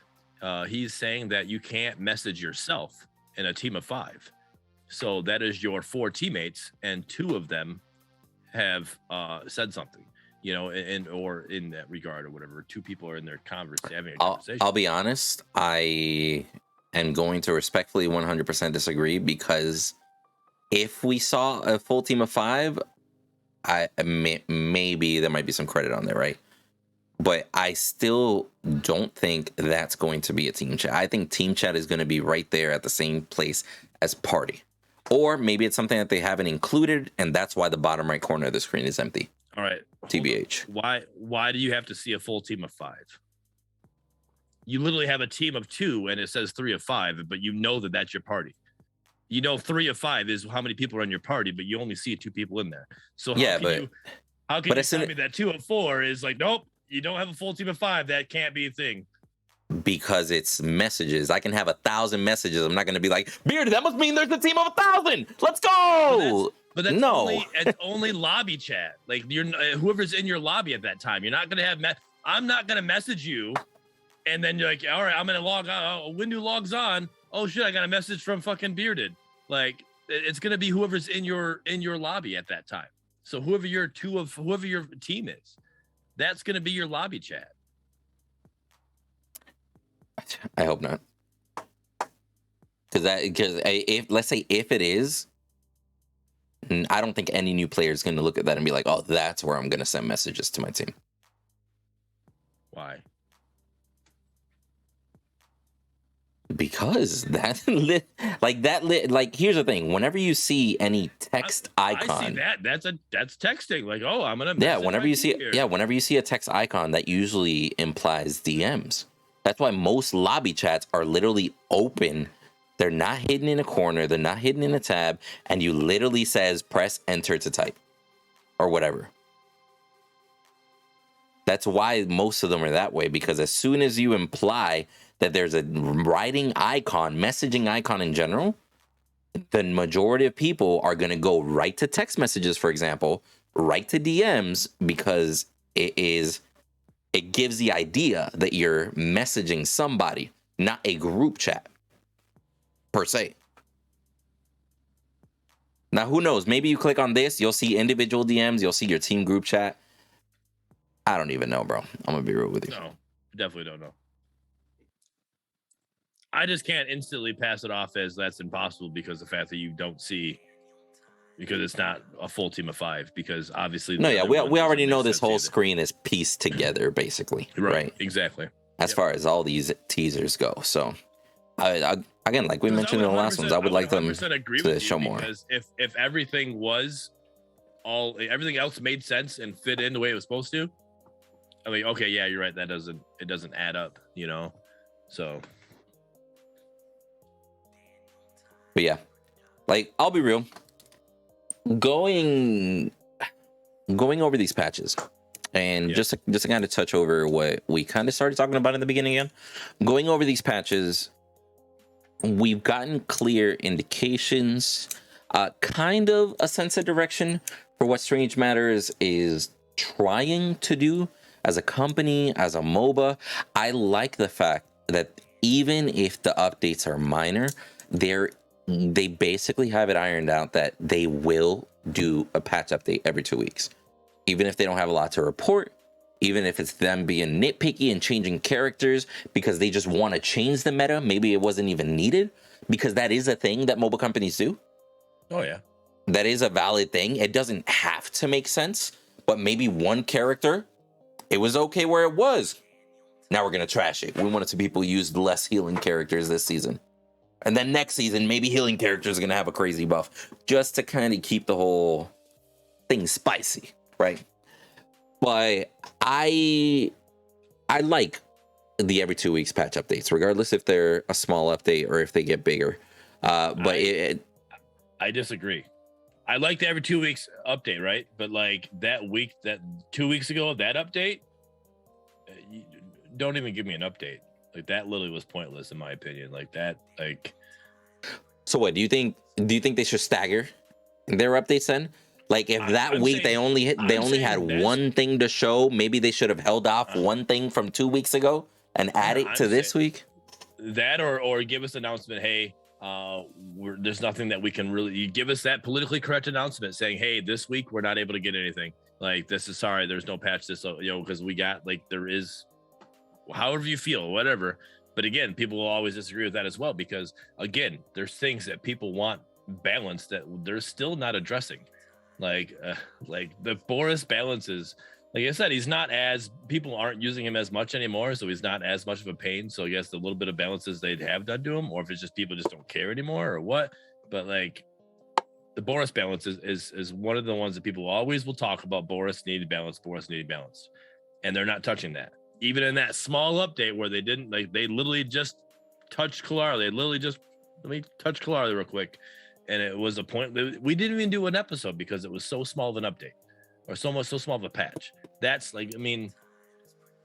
he's saying that you can't message yourself in a team of 5. So that is your 4 teammates, and 2 of them have said something, or in that regard or whatever. 2 people are in their having a conversation. I'll be honest, I am going to respectfully 100% disagree, because if we saw a full team of 5, maybe there might be some credit on there, right? But I still don't think that's going to be a team chat. I think team chat is going to be right there at the same place as party. Or maybe it's something that they haven't included, and that's why the bottom right corner of the screen is empty. All right. TBH. Why do you have to see a full team of 5? You literally have a team of 2, and it says 3 of 5, but you know that that's your party. 3 of 5 is how many people are in your party, but you only see 2 people in there. So how can you tell me that 2 of 4 is like, nope, you don't have a full team of 5? That can't be a thing. Because it's messages. I can have 1,000 messages. I'm not going to be like, Bearded, that must mean there's a team of 1,000. Let's go. But that's only lobby chat. Like whoever's in your lobby at that time. You're not going to have. I'm not going to message you, and then you're like, all right, I'm going to log on. Windu logs on. Oh shit, I got a message from fucking Bearded. Like it's going to be whoever's in your lobby at that time. So whoever your team is, that's going to be your lobby chat. I hope not. Because let's say if it is, I don't think any new player is going to look at that and be like, oh, that's where I'm going to send messages to my team. Why? Because here's the thing. Whenever you see any text icon, I see that. That's texting. Like, oh, I'm gonna. Whenever you see a text icon, that usually implies DMs. That's why most lobby chats are literally open. They're not hidden in a corner. They're not hidden in a tab. And you literally says press enter to type or whatever. That's why most of them are that way, because as soon as you imply that there's a writing icon, messaging icon in general, the majority of people are going to go right to text messages, for example, write to DMs because it gives the idea that you're messaging somebody, not a group chat per se. Now, who knows? Maybe you click on this, you'll see individual DMs, you'll see your team group chat. I don't even know, bro. I'm gonna be real with you. No, definitely don't know. I just can't instantly pass it off as that's impossible because the fact that you don't see, because it's not a full team of 5. Because obviously, no, yeah, we already know this whole screen is pieced together, basically. Right? Exactly. As far as all these teasers go, so I again, like we mentioned in the last ones, I would like them to show more. Because if everything was everything else made sense and fit in the way it was supposed to, I mean, okay, yeah, you're right. It doesn't add up, you know. So. But yeah, like I'll be real. Going over these patches, and just to kind of touch over what we kind of started talking about in the beginning again. Going over these patches, we've gotten clear indications, kind of a sense of direction for what Strange Matters is trying to do as a company, as a MOBA. I like the fact that even if the updates are minor, they basically have it ironed out that they will do a patch update every 2 weeks. Even if they don't have a lot to report, even if it's them being nitpicky and changing characters because they just want to change the meta, maybe it wasn't even needed, because that is a thing that mobile companies do. Oh, yeah. That is a valid thing. It doesn't have to make sense, but maybe one character, it was okay where it was. Now we're going to trash it. We wanted to people use less healing characters this season. And then next season, maybe healing characters are going to have a crazy buff just to kind of keep the whole thing spicy, right? But I like the every 2 weeks patch updates, regardless if they're a small update or if they get bigger. But I disagree. I like the every 2 weeks update, right? But like that 2 weeks ago, that update, don't even give me an update. Like that literally was pointless in my opinion. Like that, like. So what do you think? Do you think they should stagger their updates then? Like if that week they only had one thing to show, maybe they should have held off one thing from 2 weeks ago and add it to this week. That or give us an announcement. Hey, there's nothing that we can really. You give us that politically correct announcement saying, hey, this week we're not able to get anything. Like this is sorry, there's no patch. This because we got like there is. However you feel, whatever. But again, people will always disagree with that as well, because again, there's things that people want balanced that they're still not addressing. Like the Boris balances, like I said, he's not as, people aren't using him as much anymore. So he's not as much of a pain. So I guess the little bit of balances they'd have done to him, or if it's just people just don't care anymore or what, but like the Boris balance is one of the ones that people always will talk about. Boris needed balance, and they're not touching that. Even in that small update where they didn't, like, they literally just touched Kalar. They literally just, let me touch Kalar real quick. And it was a point, we didn't even do an episode because it was so small of an update or so small of a patch. That's like, I mean,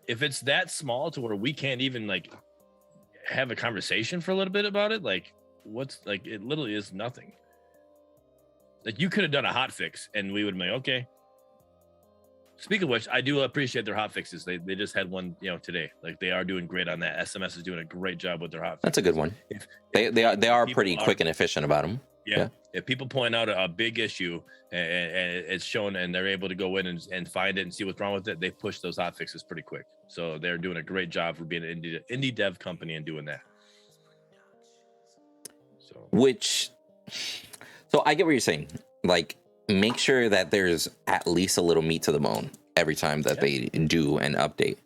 if it's that small to where we can't even like have a conversation for a little bit about it, like what's like, it literally is nothing. Like you could have done a hot fix and we would be like, okay. Speaking of which, I do appreciate their hot fixes. They just had one, today. Like they are doing great on that. SMS is doing a great job with their hot fixes. That's a good one. They are pretty quick and efficient about them. Yeah. If people point out a big issue and it's shown and they're able to go in and find it and see what's wrong with it, they push those hot fixes pretty quick. So they're doing a great job for being an indie dev company and doing that. So I get what you're saying. Like, make sure that there's at least a little meat to the bone every time that they do an update.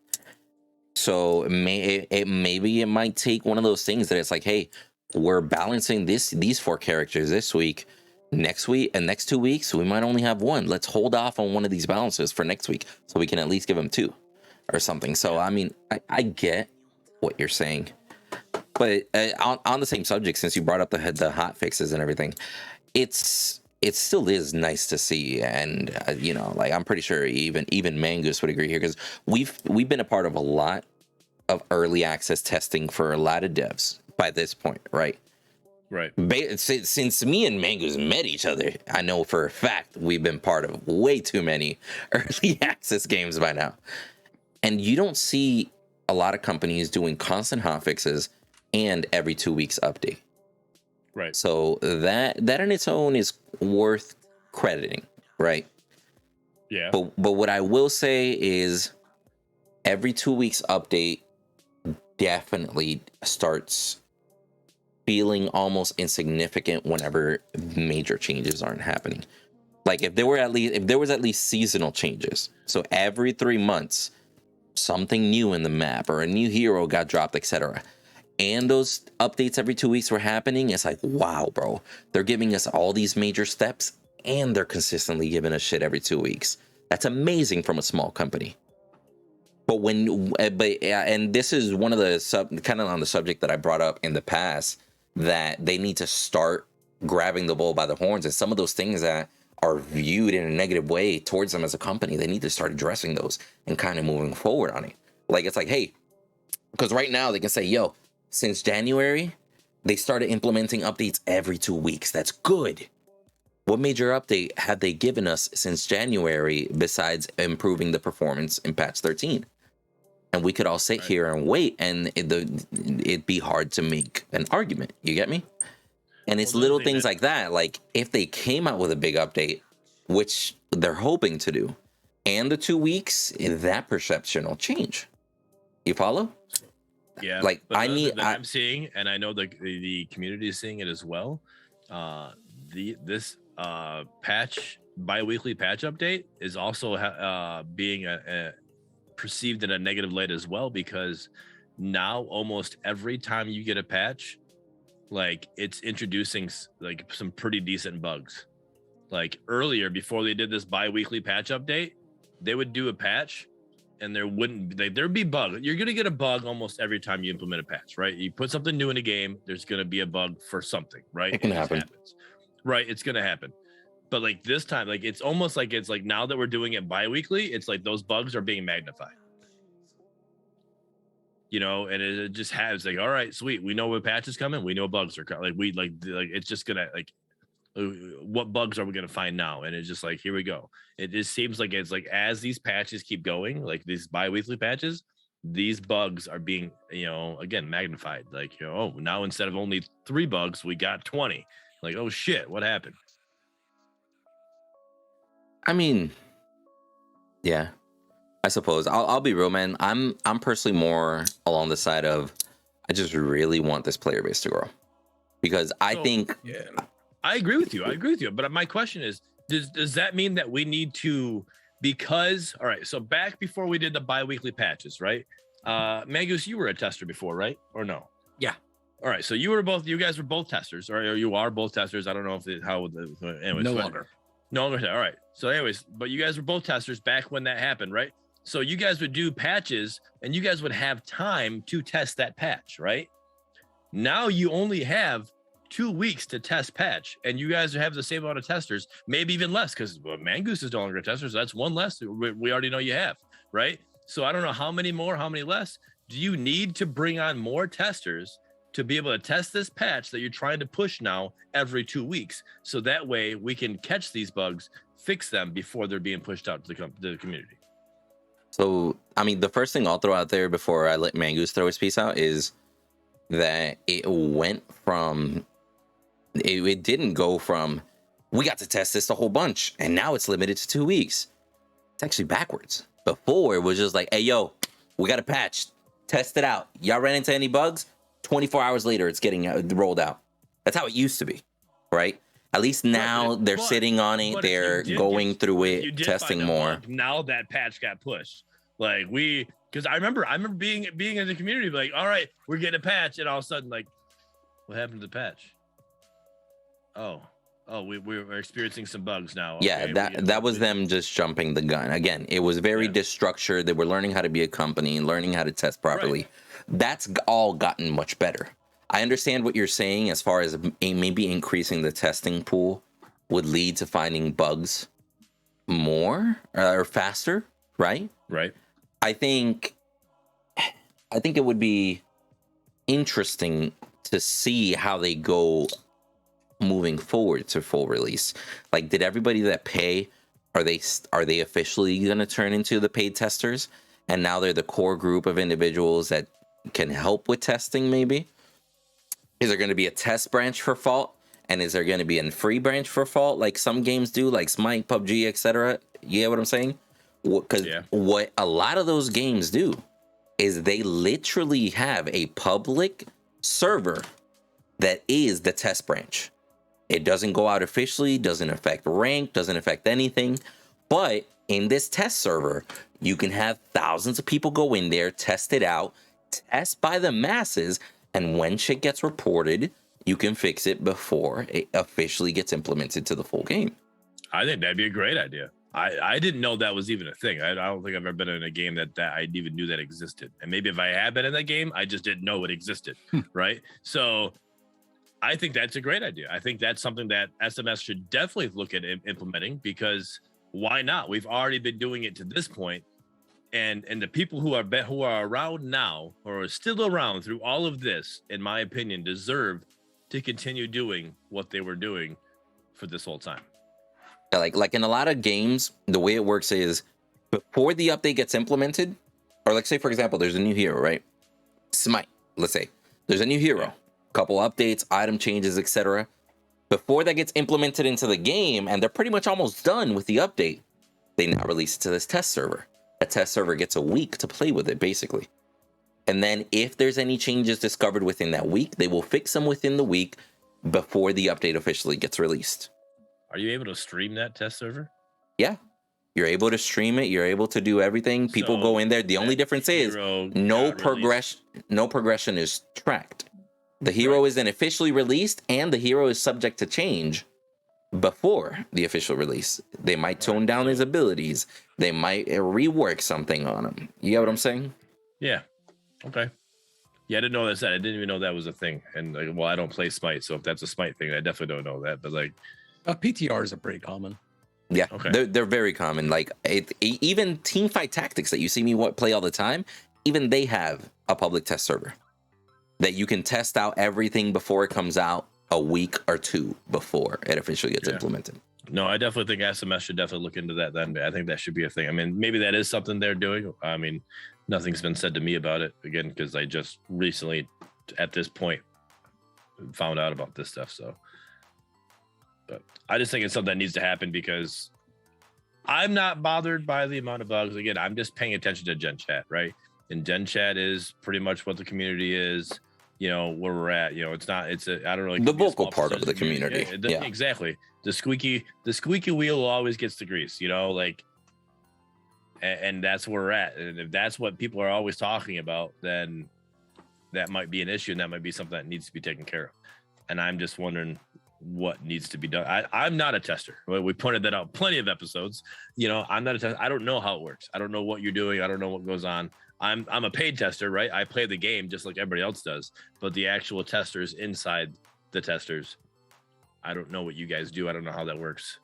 So maybe it might take one of those things that it's like, hey, we're balancing these 4 characters this week. Next week and next 2 weeks, we might only have one. Let's hold off on one of these balances for next week so we can at least give them 2 or something. So, I mean, I get what you're saying. But on the same subject, since you brought up the hot fixes and everything, it still is nice to see. And, like I'm pretty sure even Mangoose would agree here, because we've been a part of a lot of early access testing for a lot of devs by this point, right? Right. Since me and Mangoes met each other, I know for a fact we've been part of way too many early access games by now. And you don't see a lot of companies doing constant hotfixes and every 2 weeks update. Right. So that in its own is worth crediting, right? Yeah. But what I will say is every 2 weeks update definitely starts feeling almost insignificant whenever major changes aren't happening. Like if there was at least seasonal changes. So every 3 months something new in the map or a new hero got dropped, etc. And those updates every 2 weeks were happening. It's like, wow, bro, they're giving us all these major steps and they're consistently giving us shit every 2 weeks. That's amazing from a small company. But and this is one of the kind of on the subject that I brought up in the past, that they need to start grabbing the bull by the horns, and some of those things that are viewed in a negative way towards them as a company, they need to start addressing those and kind of moving forward on it. Like, it's like, hey, because right now they can say, yo, since January, they started implementing updates every 2 weeks. That's good. What major update have they given us since January besides improving the performance in patch 13? And we could all sit here and wait, and it'd be hard to make an argument. You get me? And it's little things like that. Like if they came out with a big update, which they're hoping to do, and the 2 weeks, that perception will change. You follow? Yeah. Like I'm seeing, and I know the community is seeing it as well. This bi-weekly patch update is also being perceived in a negative light as well, because now almost every time you get a patch, like it's introducing like some pretty decent bugs. Like earlier, before they did this bi-weekly patch update, they would do a patch and there'd be bug. You're gonna get a bug almost every time you implement a patch, right? You put something new in a game, there's gonna be a bug for something, right? It can happen. Right, it's gonna happen. But like this time, like it's almost like it's like now that we're doing it bi-weekly, it's like those bugs are being magnified. You know, and it just has like, all right, sweet, we know what patch is coming, we know bugs are coming. Like it's just gonna like, what bugs are we gonna find now? And it's just like, here we go. It just seems like it's like as these patches keep going, like these bi-weekly patches, these bugs are being, you know, again magnified. Like, you know, oh, now instead of only 3 bugs, we got 20. Like, oh shit, what happened? I mean, yeah, I suppose I'll be real, man. I'm personally more along the side of I just really want this player base to grow, because I think I agree with you. But my question is, does that mean that we need to, because all right, so back before we did the bi-weekly patches, right? Mangus, you were a tester before, right? Or no? Yeah. All right, so you guys were both testers, or you are both testers. I don't know anyways, no longer. No longer. All right. So anyways, but you guys were both testers back when that happened, right? So you guys would do patches and you guys would have time to test that patch, right? Now you only have 2 weeks to test patch, and you guys have the same amount of testers, maybe even less, because Mangoose is no longer a tester, so that's one less we already know you have, right? So I don't know how many more, how many less. Do you need to bring on more testers to be able to test this patch that you're trying to push now every 2 weeks? So that way we can catch these bugs, fix them before they're being pushed out to the community. So, I mean, the first thing I'll throw out there before I let Mangoose throw his piece out is that it went from, it didn't go from, we got to test this a whole bunch, and now it's limited to 2 weeks. It's actually backwards. Before, it was just like, hey, yo, we got a patch. Test it out. Y'all ran into any bugs? 24 hours later, it's getting rolled out. That's how it used to, be, right? At least now they're sitting on it. They're going through it, testing more. Now that patch got pushed. Like because I remember being in the community, like, all right, we're getting a patch, and all of a sudden, like, what happened to the patch? Oh, we're experiencing some bugs now. Yeah, okay, that was them just jumping the gun. Again, it was very destructured. They were learning how to be a company and learning how to test properly. Right. That's all gotten much better. I understand what you're saying as far as maybe increasing the testing pool would lead to finding bugs more or faster, right? Right. I think it would be interesting to see how they go moving forward to full release. Like, did everybody that pay, are they officially going to turn into the paid testers, and now they're the core group of individuals that can help with testing? Maybe is there going to be a test branch for Fault, and is there going to be a free branch for Fault like some games do, like Smite, PUBG, etc.? You get what I'm saying? Because what a lot of those games do is they literally have a public server that is the test branch. It doesn't go out officially, doesn't affect rank, doesn't affect anything. But in this test server, you can have thousands of people go in there, test it out, test by the masses, and when shit gets reported, you can fix it before it officially gets implemented to the full game. I think that'd be a great idea. I didn't know that was even a thing. I don't think I've ever been in a game that I even knew that existed. And maybe if I had been in that game, I just didn't know it existed, right? So I think that's a great idea. I think that's something that SMS should definitely look at implementing, because why not? We've already been doing it to this point, and the people who are around now, or are still around through all of this, in my opinion, deserve to continue doing what they were doing for this whole time. Like in a lot of games, the way it works is before the update gets implemented, or like say for example, there's a new hero, right? Smite, let's say there's a new hero, couple updates, item changes, etc. Before that gets implemented into the game, and they're pretty much almost done with the update, they now release it to this test server. A test server gets a week to play with it, basically. And then if there's any changes discovered within that week, they will fix them within the week before the update officially gets released. Are you able to stream that test server? Yeah, you're able to stream it. You're able to do everything. People go in there. The only difference is no progression is tracked. The hero isn't officially released, and the hero is subject to change before the official release. They might tone down his abilities. They might rework something on him. You get what I'm saying? Yeah. Okay. Yeah, I didn't know that. I didn't even know that was a thing. And like, well, I don't play Smite, so if that's a Smite thing, I definitely don't know that. But like, PTRs are pretty common. Yeah, okay. They're very common. Like even Teamfight Tactics that you see me play all the time, even they have a public test server that you can test out everything before it comes out a week or two before it officially gets implemented. No, I definitely think SMS should definitely look into that then. I think that should be a thing. I mean, maybe that is something they're doing. I mean, nothing's been said to me about it, again, because I just recently, at this point, found out about this stuff. So, but I just think it's something that needs to happen, because I'm not bothered by the amount of bugs. Again, I'm just paying attention to Gen Chat, right? And Gen Chat is pretty much what the community is, you know, where we're at. You know, I don't really, the vocal part of the community. Yeah, exactly. The squeaky wheel always gets the grease, you know, like, and that's where we're at. And if that's what people are always talking about, then that might be an issue, and that might be something that needs to be taken care of. And I'm just wondering what needs to be done. I'm not a tester. We pointed that out plenty of episodes. You know, I'm not a tester. I don't know how it works. I don't know what you're doing. I don't know what goes on. I'm a paid tester, right? I play the game just like everybody else does. But the actual testers inside the testers, I don't know what you guys do. I don't know how that works.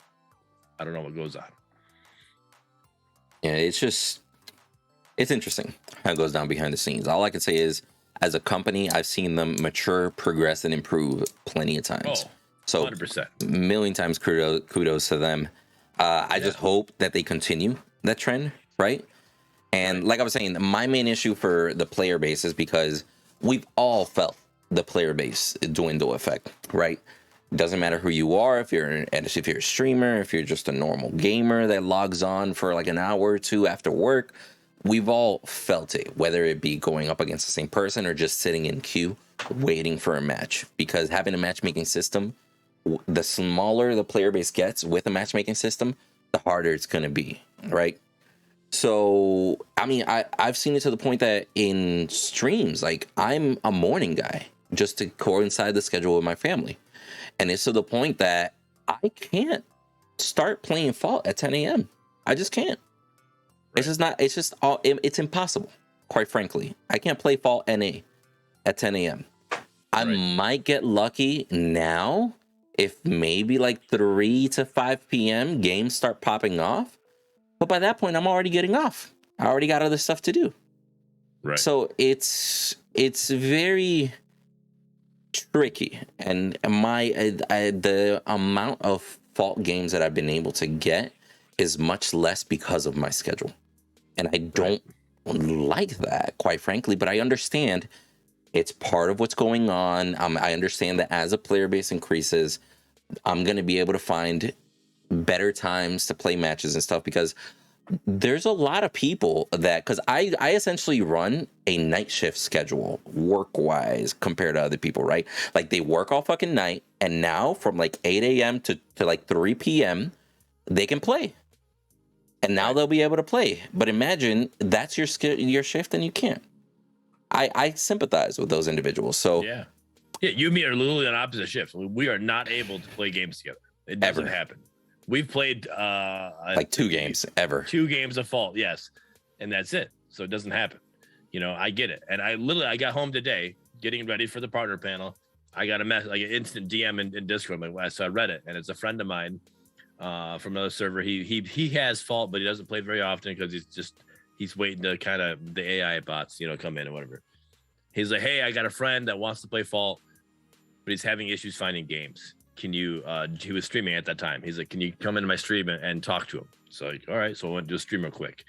I don't know what goes on. Yeah, it's interesting how it goes down behind the scenes. All I can say is, as a company, I've seen them mature, progress, and improve plenty of times. Oh, so 100%. A million times kudos to them. I just hope that they continue that trend, right? And like I was saying, my main issue for the player base is because we've all felt the player base dwindle effect, right? Doesn't matter who you are, if you're a streamer, if you're just a normal gamer that logs on for like an hour or two after work, we've all felt it, whether it be going up against the same person or just sitting in queue waiting for a match. Because having a matchmaking system, the smaller the player base gets with a matchmaking system, the harder it's going to be, right? So, I mean, I've seen it to the point that in streams, like, I'm a morning guy just to coincide the schedule with my family. And it's to the point that I can't start playing Fault at 10 a.m. I just can't. Right. It's impossible, quite frankly. I can't play Fault NA at 10 a.m. I might get lucky now if maybe like 3 to 5 p.m. games start popping off. But by that point, I'm already getting off. I already got other stuff to do. Right. So it's very tricky, and the amount of fault games that I've been able to get is much less because of my schedule, and I don't like that, quite frankly. But I understand it's part of what's going on. I understand that as a player base increases, I'm going to be able to find better times to play matches and stuff, because there's a lot of people that, because I essentially run a night shift schedule work wise compared to other people, right? Like they work all fucking night, and now from like 8 a.m. to like 3 p.m. they can play, and now they'll be able to play. But imagine that's your shift and you can't. I sympathize with those individuals. So yeah, you and me are literally on opposite shifts. We are not able to play games together. It doesn't happen. We've played like 2 games ever. 2 games of Fault, yes, and that's it. So it doesn't happen. I get it. And I got home today, getting ready for the partner panel. I got a message, like an instant DM in Discord. So I read it, and it's a friend of mine from another server. He has Fault, but he doesn't play very often because he's waiting to kind of the AI bots, come in or whatever. He's like, hey, I got a friend that wants to play Fault, but he's having issues finding games. Can you, he was streaming at that time. He's like, can you come into my stream and talk to him? So like, all right. So I went to a stream real quick.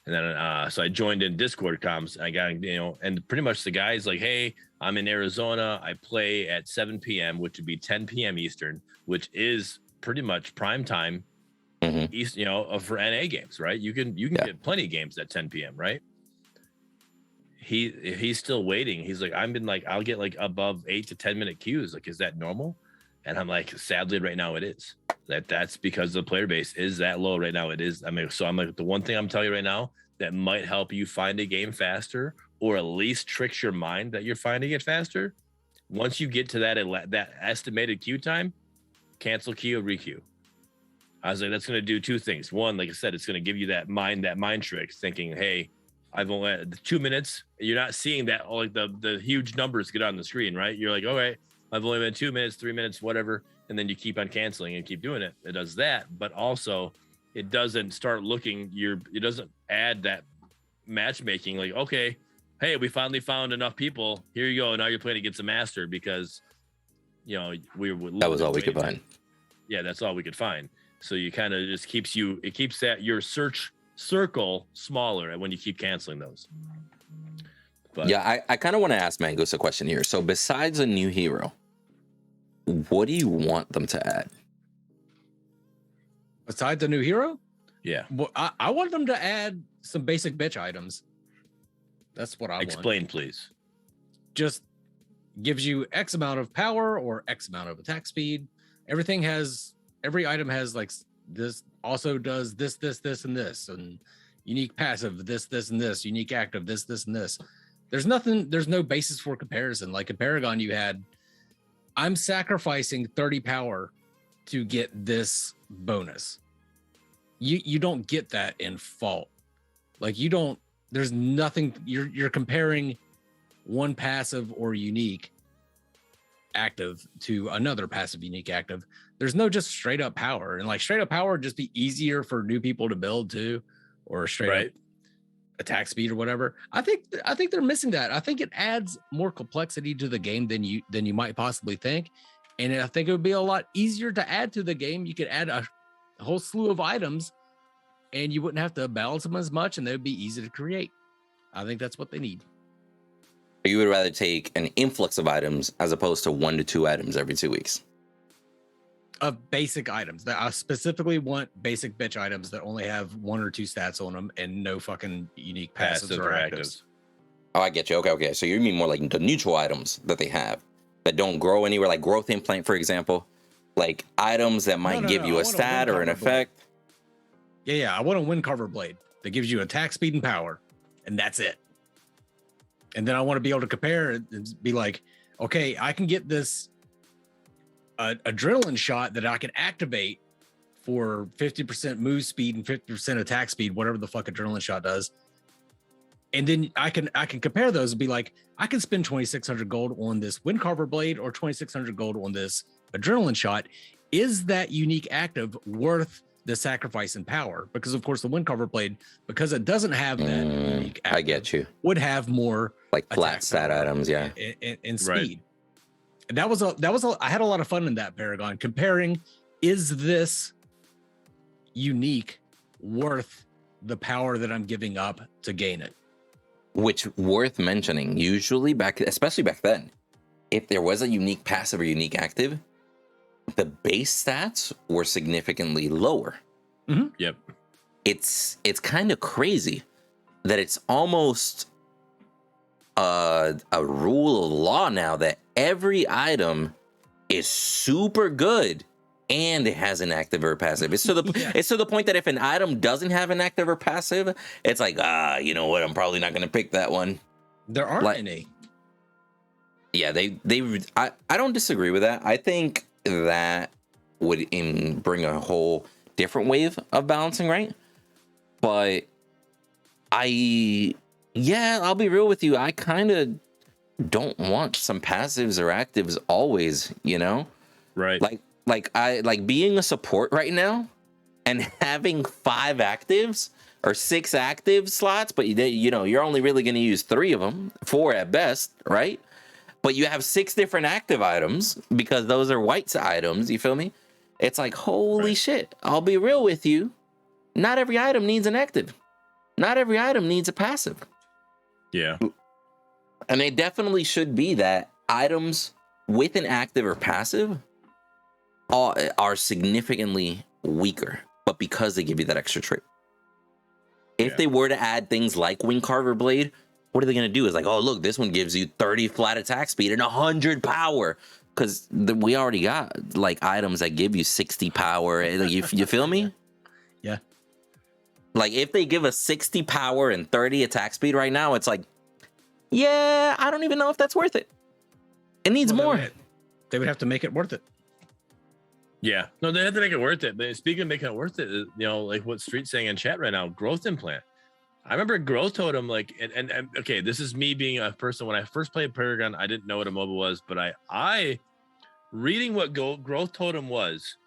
And then, so I joined in Discord comms. I got, and pretty much the guy's like, hey, I'm in Arizona. I play at 7 p.m., which would be 10 p.m. Eastern, which is pretty much prime time East, for NA games, right? You can get plenty of games at 10 p.m., right? He's still waiting. He's like, I'll get like above 8 to 10 minute queues. Like, is that normal? And I'm like, sadly, right now it is. That's because the player base is that low right now. It is. So I'm like, the one thing I'm telling you right now that might help you find a game faster, or at least tricks your mind that you're finding it faster. Once you get to that estimated queue time, cancel queue, requeue. I was like, that's going to do 2 things. One, like I said, it's going to give you that mind trick, thinking, hey, I've only had 2 minutes. You're not seeing that, like the huge numbers get on the screen, right? You're like, all right, I've only been 2 minutes, 3 minutes, whatever. And then you keep on canceling and keep doing it. It does that. But also it doesn't start looking, it doesn't add that matchmaking. Like, okay, hey, we finally found enough people. Here you go. Now you're playing against a master because, that was all we could find. Yeah, that's all we could find. So you kind of just keeps that your search circle smaller when you keep canceling those. But yeah, I kind of want to ask Mangoose a question here. So besides a new hero, what do you want them to add? Besides a new hero? Yeah. Well, I want them to add some basic bitch items. That's what I want. Explain, please. Just gives you X amount of power or X amount of attack speed. Every item has like this, also does this, and this, and unique passive, this, and this, unique active, this, and this. There's no basis for comparison. Like in Paragon, you had, I'm sacrificing 30 power to get this bonus. You don't get that in Fault. Like there's nothing, you're comparing one passive or unique active to another passive unique active. There's no just straight up power, and like straight up power would just be easier for new people to build too, or straight up attack speed or whatever. I think they're missing that. I think it adds more complexity to the game than you might possibly think, and I think it would be a lot easier to add to the game. You could add a whole slew of items, and you wouldn't have to balance them as much, and they would be easy to create. I think that's what they need. You would rather take an influx of items as opposed to 1 to 2 items every 2 weeks? Of basic items. That I specifically want basic bitch items that only have 1 or 2 stats on them and no fucking unique passives or actives. Oh, I get you. Okay. So you mean more like the neutral items that they have that don't grow anywhere, like growth implant, for example, like items that might give you a stat or an effect. Yeah. I want a wind cover blade that gives you attack speed and power, and that's it. And then I want to be able to compare it and be like, okay, I can get this adrenaline shot that I can activate for 50% move speed and 50% attack speed, whatever the fuck adrenaline shot does. And then I can compare those and be like, I can spend 2,600 gold on this wind carver blade or 2,600 gold on this adrenaline shot. Is that unique active worth the sacrifice in power? Because of course the wind carver blade, because it doesn't have that unique active, I get you, would have more like flat stat items, yeah, and speed. Right. I had a lot of fun in that, Paragon, comparing, is this unique worth the power that I'm giving up to gain it? Which worth mentioning, usually especially back then, if there was a unique passive or unique active, the base stats were significantly lower. Mm-hmm. Yep. It's kind of crazy that it's almost a rule of law now that every item is super good and it has an active or passive. It's to the point that if an item doesn't have an active or passive, it's like, you know what? I'm probably not going to pick that one. There aren't any. Yeah, I don't disagree with that. I think that would bring a whole different wave of balancing, right? But I'll be real with you. I kind of don't want some passives or actives always, you know? Right. Like I like being a support right now and having 5 actives or 6 active slots, but you know, you're only really going to use 3 of them, 4 at best, right? But you have 6 different active items because those are white items, you feel me? It's like, holy shit, I'll be real with you. Not every item needs an active. Not every item needs a passive. Yeah. And it definitely should be that items with an active or passive are significantly weaker, but because they give you that extra trait. If they were to add things like Wing Carver Blade, what are they going to do? Is like, oh, look, this one gives you 30 flat attack speed and 100 power. Because we already got like items that give you 60 power. You feel me? Yeah. Like if they give us 60 power and 30 attack speed right now, it's like, yeah, I don't even know if that's worth it. It needs more. They would have to make it worth it. Yeah, no, they have to make it worth it. But speaking of making it worth it, you know, like what Street's saying in chat right now, growth implant. I remember growth totem, like, and okay, this is me being a person. When I first played Paragon, I didn't know what a MOBA was, but I reading what growth totem was,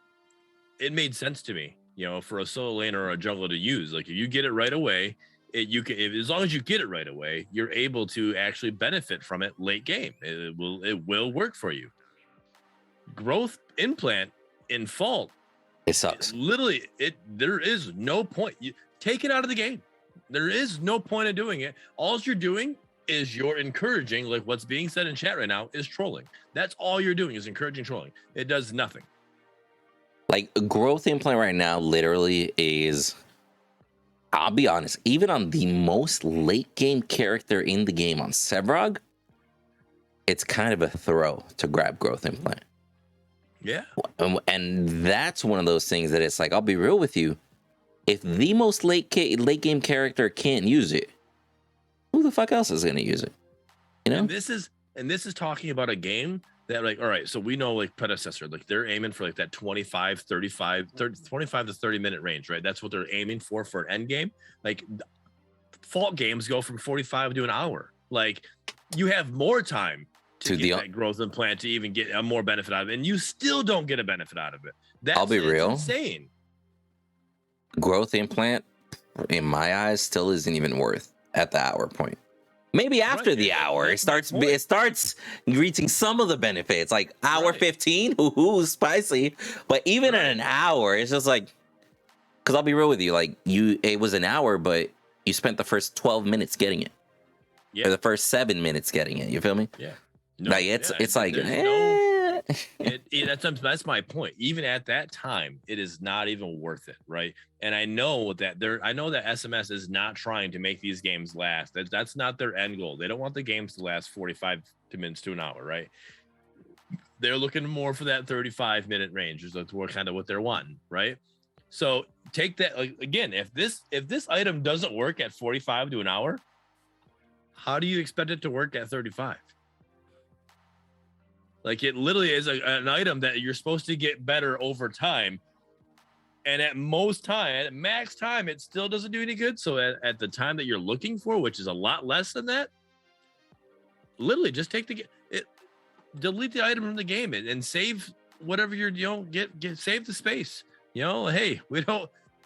it made sense to me. You know, for a solo lane or a jungler to use, like if you get it right away, as long as you get it right away, you're able to actually benefit from it late game. It will work for you. Growth implant in Fault, it sucks. Literally, there is no point. You take it out of the game. There is no point in doing it. All you're doing is you're encouraging, like what's being said in chat right now, is trolling. That's all you're doing is encouraging trolling. It does nothing. Like growth implant right now literally is, I'll be honest, even on the most late game character in the game on Sevrog, it's kind of a throw to grab growth implant. Yeah. And that's one of those things that it's like, I'll be real with you. If the most late game character can't use it, who the fuck else is going to use it? You know? And this is talking about a game that, like, all right, so we know like Predecessor, like they're aiming for like that 25 to 30 minute range, right? That's what they're aiming for an end game. Like Fault games go from 45 to an hour. Like you have more time to get that growth implant to even get a more benefit out of it, and you still don't get a benefit out of it. I'll be real. Insane. Growth implant, in my eyes, still isn't even worth at the hour point. Maybe after the hour, it starts reaching some of the benefits, like hour 15, ooh, spicy. But even at an hour, it's just like, because I'll be real with you, like it was an hour, but you spent the first 12 minutes getting it. Yeah. Or the first 7 minutes getting it. You feel me? Yeah. No, like it's like that's my point. Even at that time, it is not even worth it, right? And I know that SMS is not trying to make these games last. That's not their end goal. They don't want the games to last 45 minutes to an hour, right? They're looking more for that 35-minute range. Is kind of what they're wanting, right? So take that, like, again. If this item doesn't work at 45 to an hour, how do you expect it to work at 35? Like it literally is an item that you're supposed to get better over time. And at max time, it still doesn't do any good. So at the time that you're looking for, which is a lot less than that, literally just take delete the item from the game and save whatever save the space. You know, hey,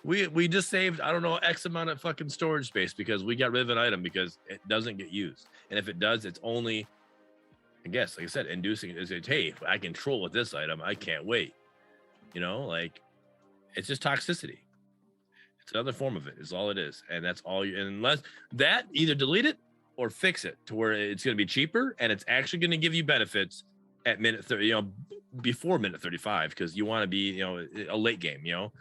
we just saved, I don't know, X amount of fucking storage space because we got rid of an item because it doesn't get used. And if it does, it's only I guess, like I said, inducing is it, hey, if I can troll with this item, I can't wait. You know, like it's just toxicity. It's another form of it, is all it is. And that's all you, unless that, either delete it or fix it to where it's going to be cheaper and it's actually going to give you benefits at minute 30, you know, before minute 35, because you want to be, you know, a late game, you know,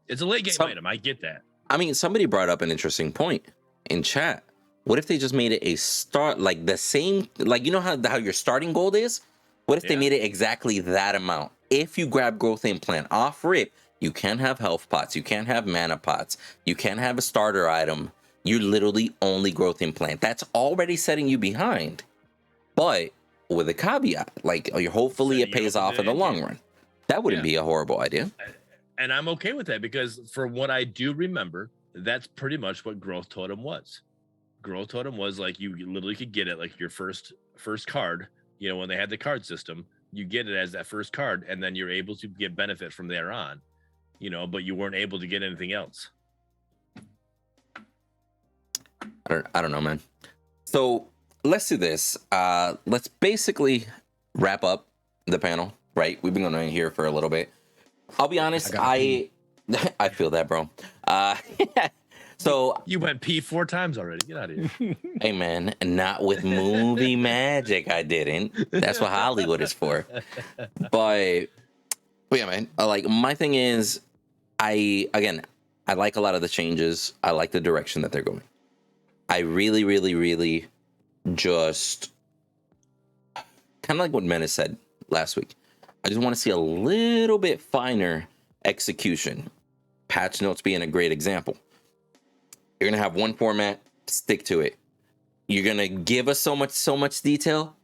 it's a late game item. I get that. I mean, somebody brought up an interesting point in chat. What if they just made it a start, like the same, like, you know how your starting gold is? What if they made it exactly that amount? If you grab growth implant off rip, you can't have health pots, you can't have mana pots, you can't have a starter item. You're literally only growth implant. That's already setting you behind. But with a caveat, like hopefully it pays off in the long run. That wouldn't be a horrible idea. And I'm okay with that, because for what I do remember, that's pretty much what growth totem was. Growth totem was like you literally could get it like your first card, you know, when they had the card system, you get it as that first card, and then you're able to get benefit from there on, you know, but you weren't able to get anything else. I don't know, man. So let's do this. Let's basically wrap up the panel, right? We've been going on here for a little bit. I'll be honest, I feel that, bro. So you went pee 4 times already. Get out of here. Hey, man, not with movie magic. I didn't. That's what Hollywood is for. But yeah, man. Like, my thing is, I like a lot of the changes. I like the direction that they're going. I really, really, really just kind of like what Menace said last week. I just want to see a little bit finer execution. Patch notes being a great example. You're gonna have one format, stick to it. You're gonna give us so much detail.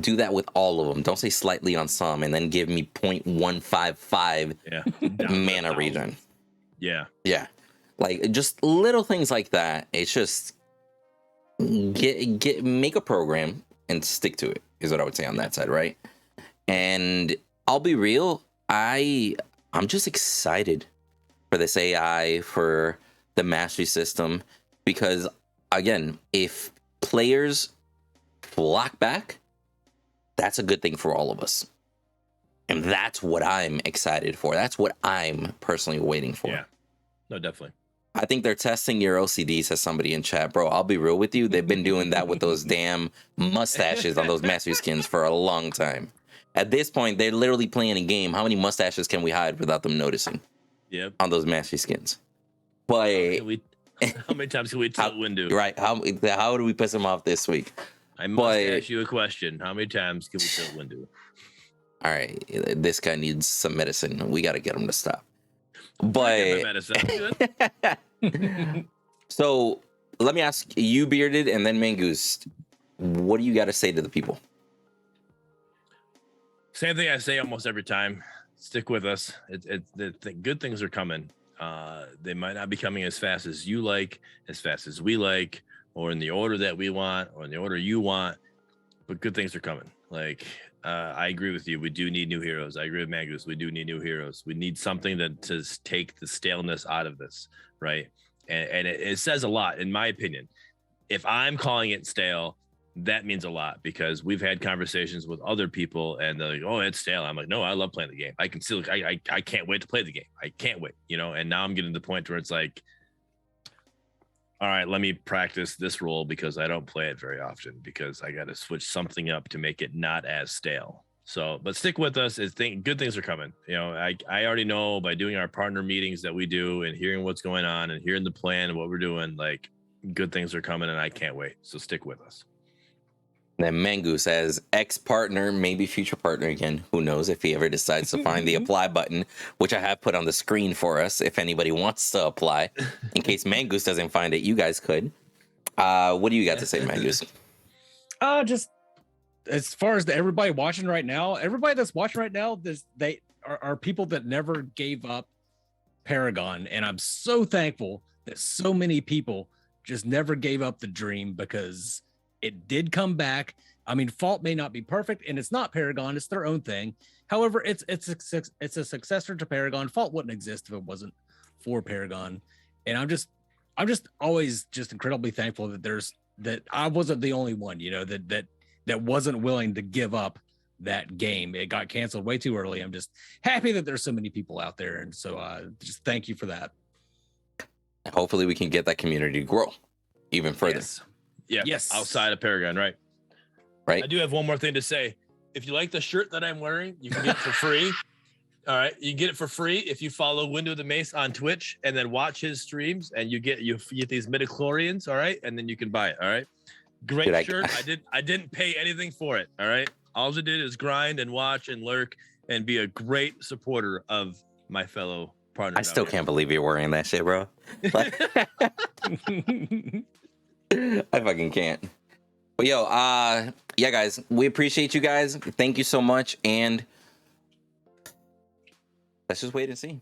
Do that with all of them. Don't say slightly on some, and then give me 0.155 mana regen. Yeah, like just little things like that. It's just make a program and stick to it. Is what I would say on that side, right? And I'll be real. I'm just excited for this AI, for the mastery system, because again, if players flock back, that's a good thing for all of us, and that's what I'm excited for. That's what I'm personally waiting for. Yeah, no, definitely. I think they're testing your OCD, says somebody in chat. Bro, I'll be real with you, they've been doing that with those damn mustaches on those mastery skins for a long time. At this point, they're literally playing a game. How many mustaches can we hide without them noticing? Yep. On those mastery skins. But how many times can we tell Windu? Right. How do we piss him off this week? I must ask you a question. How many times can we tell Windu? All right. This guy needs some medicine. We got to get him to stop. But so let me ask you, Bearded, and then Mangoose, what do you got to say to the people? Same thing I say almost every time. Stick with us. Good things are coming. They might not be coming as fast as you like, as fast as we like, or in the order that we want, or in the order you want, but good things are coming. Like, I agree with you. We do need new heroes. I agree with Magus. We do need new heroes. We need something to take the staleness out of this, right? And it says a lot, in my opinion. If I'm calling it stale, that means a lot, because we've had conversations with other people and they're like, oh, it's stale. I'm like, no, I love playing the game. I can still, I can't wait to play the game. I can't wait, you know? And now I'm getting to the point where it's like, all right, let me practice this role because I don't play it very often, because I got to switch something up to make it not as stale. So, but stick with us. Good things are coming. You know, I already know by doing our partner meetings that we do and hearing what's going on and hearing the plan and what we're doing, like, good things are coming and I can't wait. So stick with us. Then Mangu says, ex-partner, maybe future partner again. Who knows if he ever decides to find the apply button, which I have put on the screen for us if anybody wants to apply. In case Mangoose doesn't find it, you guys could. What do you got to say, Mangoose? Just as far as everybody watching right now, everybody that's watching right now, they are people that never gave up Paragon. And I'm so thankful that so many people just never gave up the dream, because it did come back. I mean, Fault may not be perfect, and it's not Paragon; it's their own thing. However, it's a successor to Paragon. Fault wouldn't exist if it wasn't for Paragon. And I'm just always just incredibly thankful that I wasn't the only one, you know, that that wasn't willing to give up that game. It got canceled way too early. I'm just happy that there's so many people out there. And so just thank you for that. Hopefully we can get that community to grow even further. Yes. Yeah. Yes. Outside of Paragon, right? Right. I do have one more thing to say. If you like the shirt that I'm wearing, you can get it for free. All right, you get it for free if you follow WinduTheMace on Twitch and then watch his streams, and you get these midichlorians. All right, and then you can buy it. All right, great shirt. I didn't pay anything for it. All right, all I did is grind and watch and lurk and be a great supporter of my fellow partners. I still can't believe you're wearing that shit, bro. I fucking can't. But yo, yeah, guys, we appreciate you guys. Thank you so much, and let's just wait and see.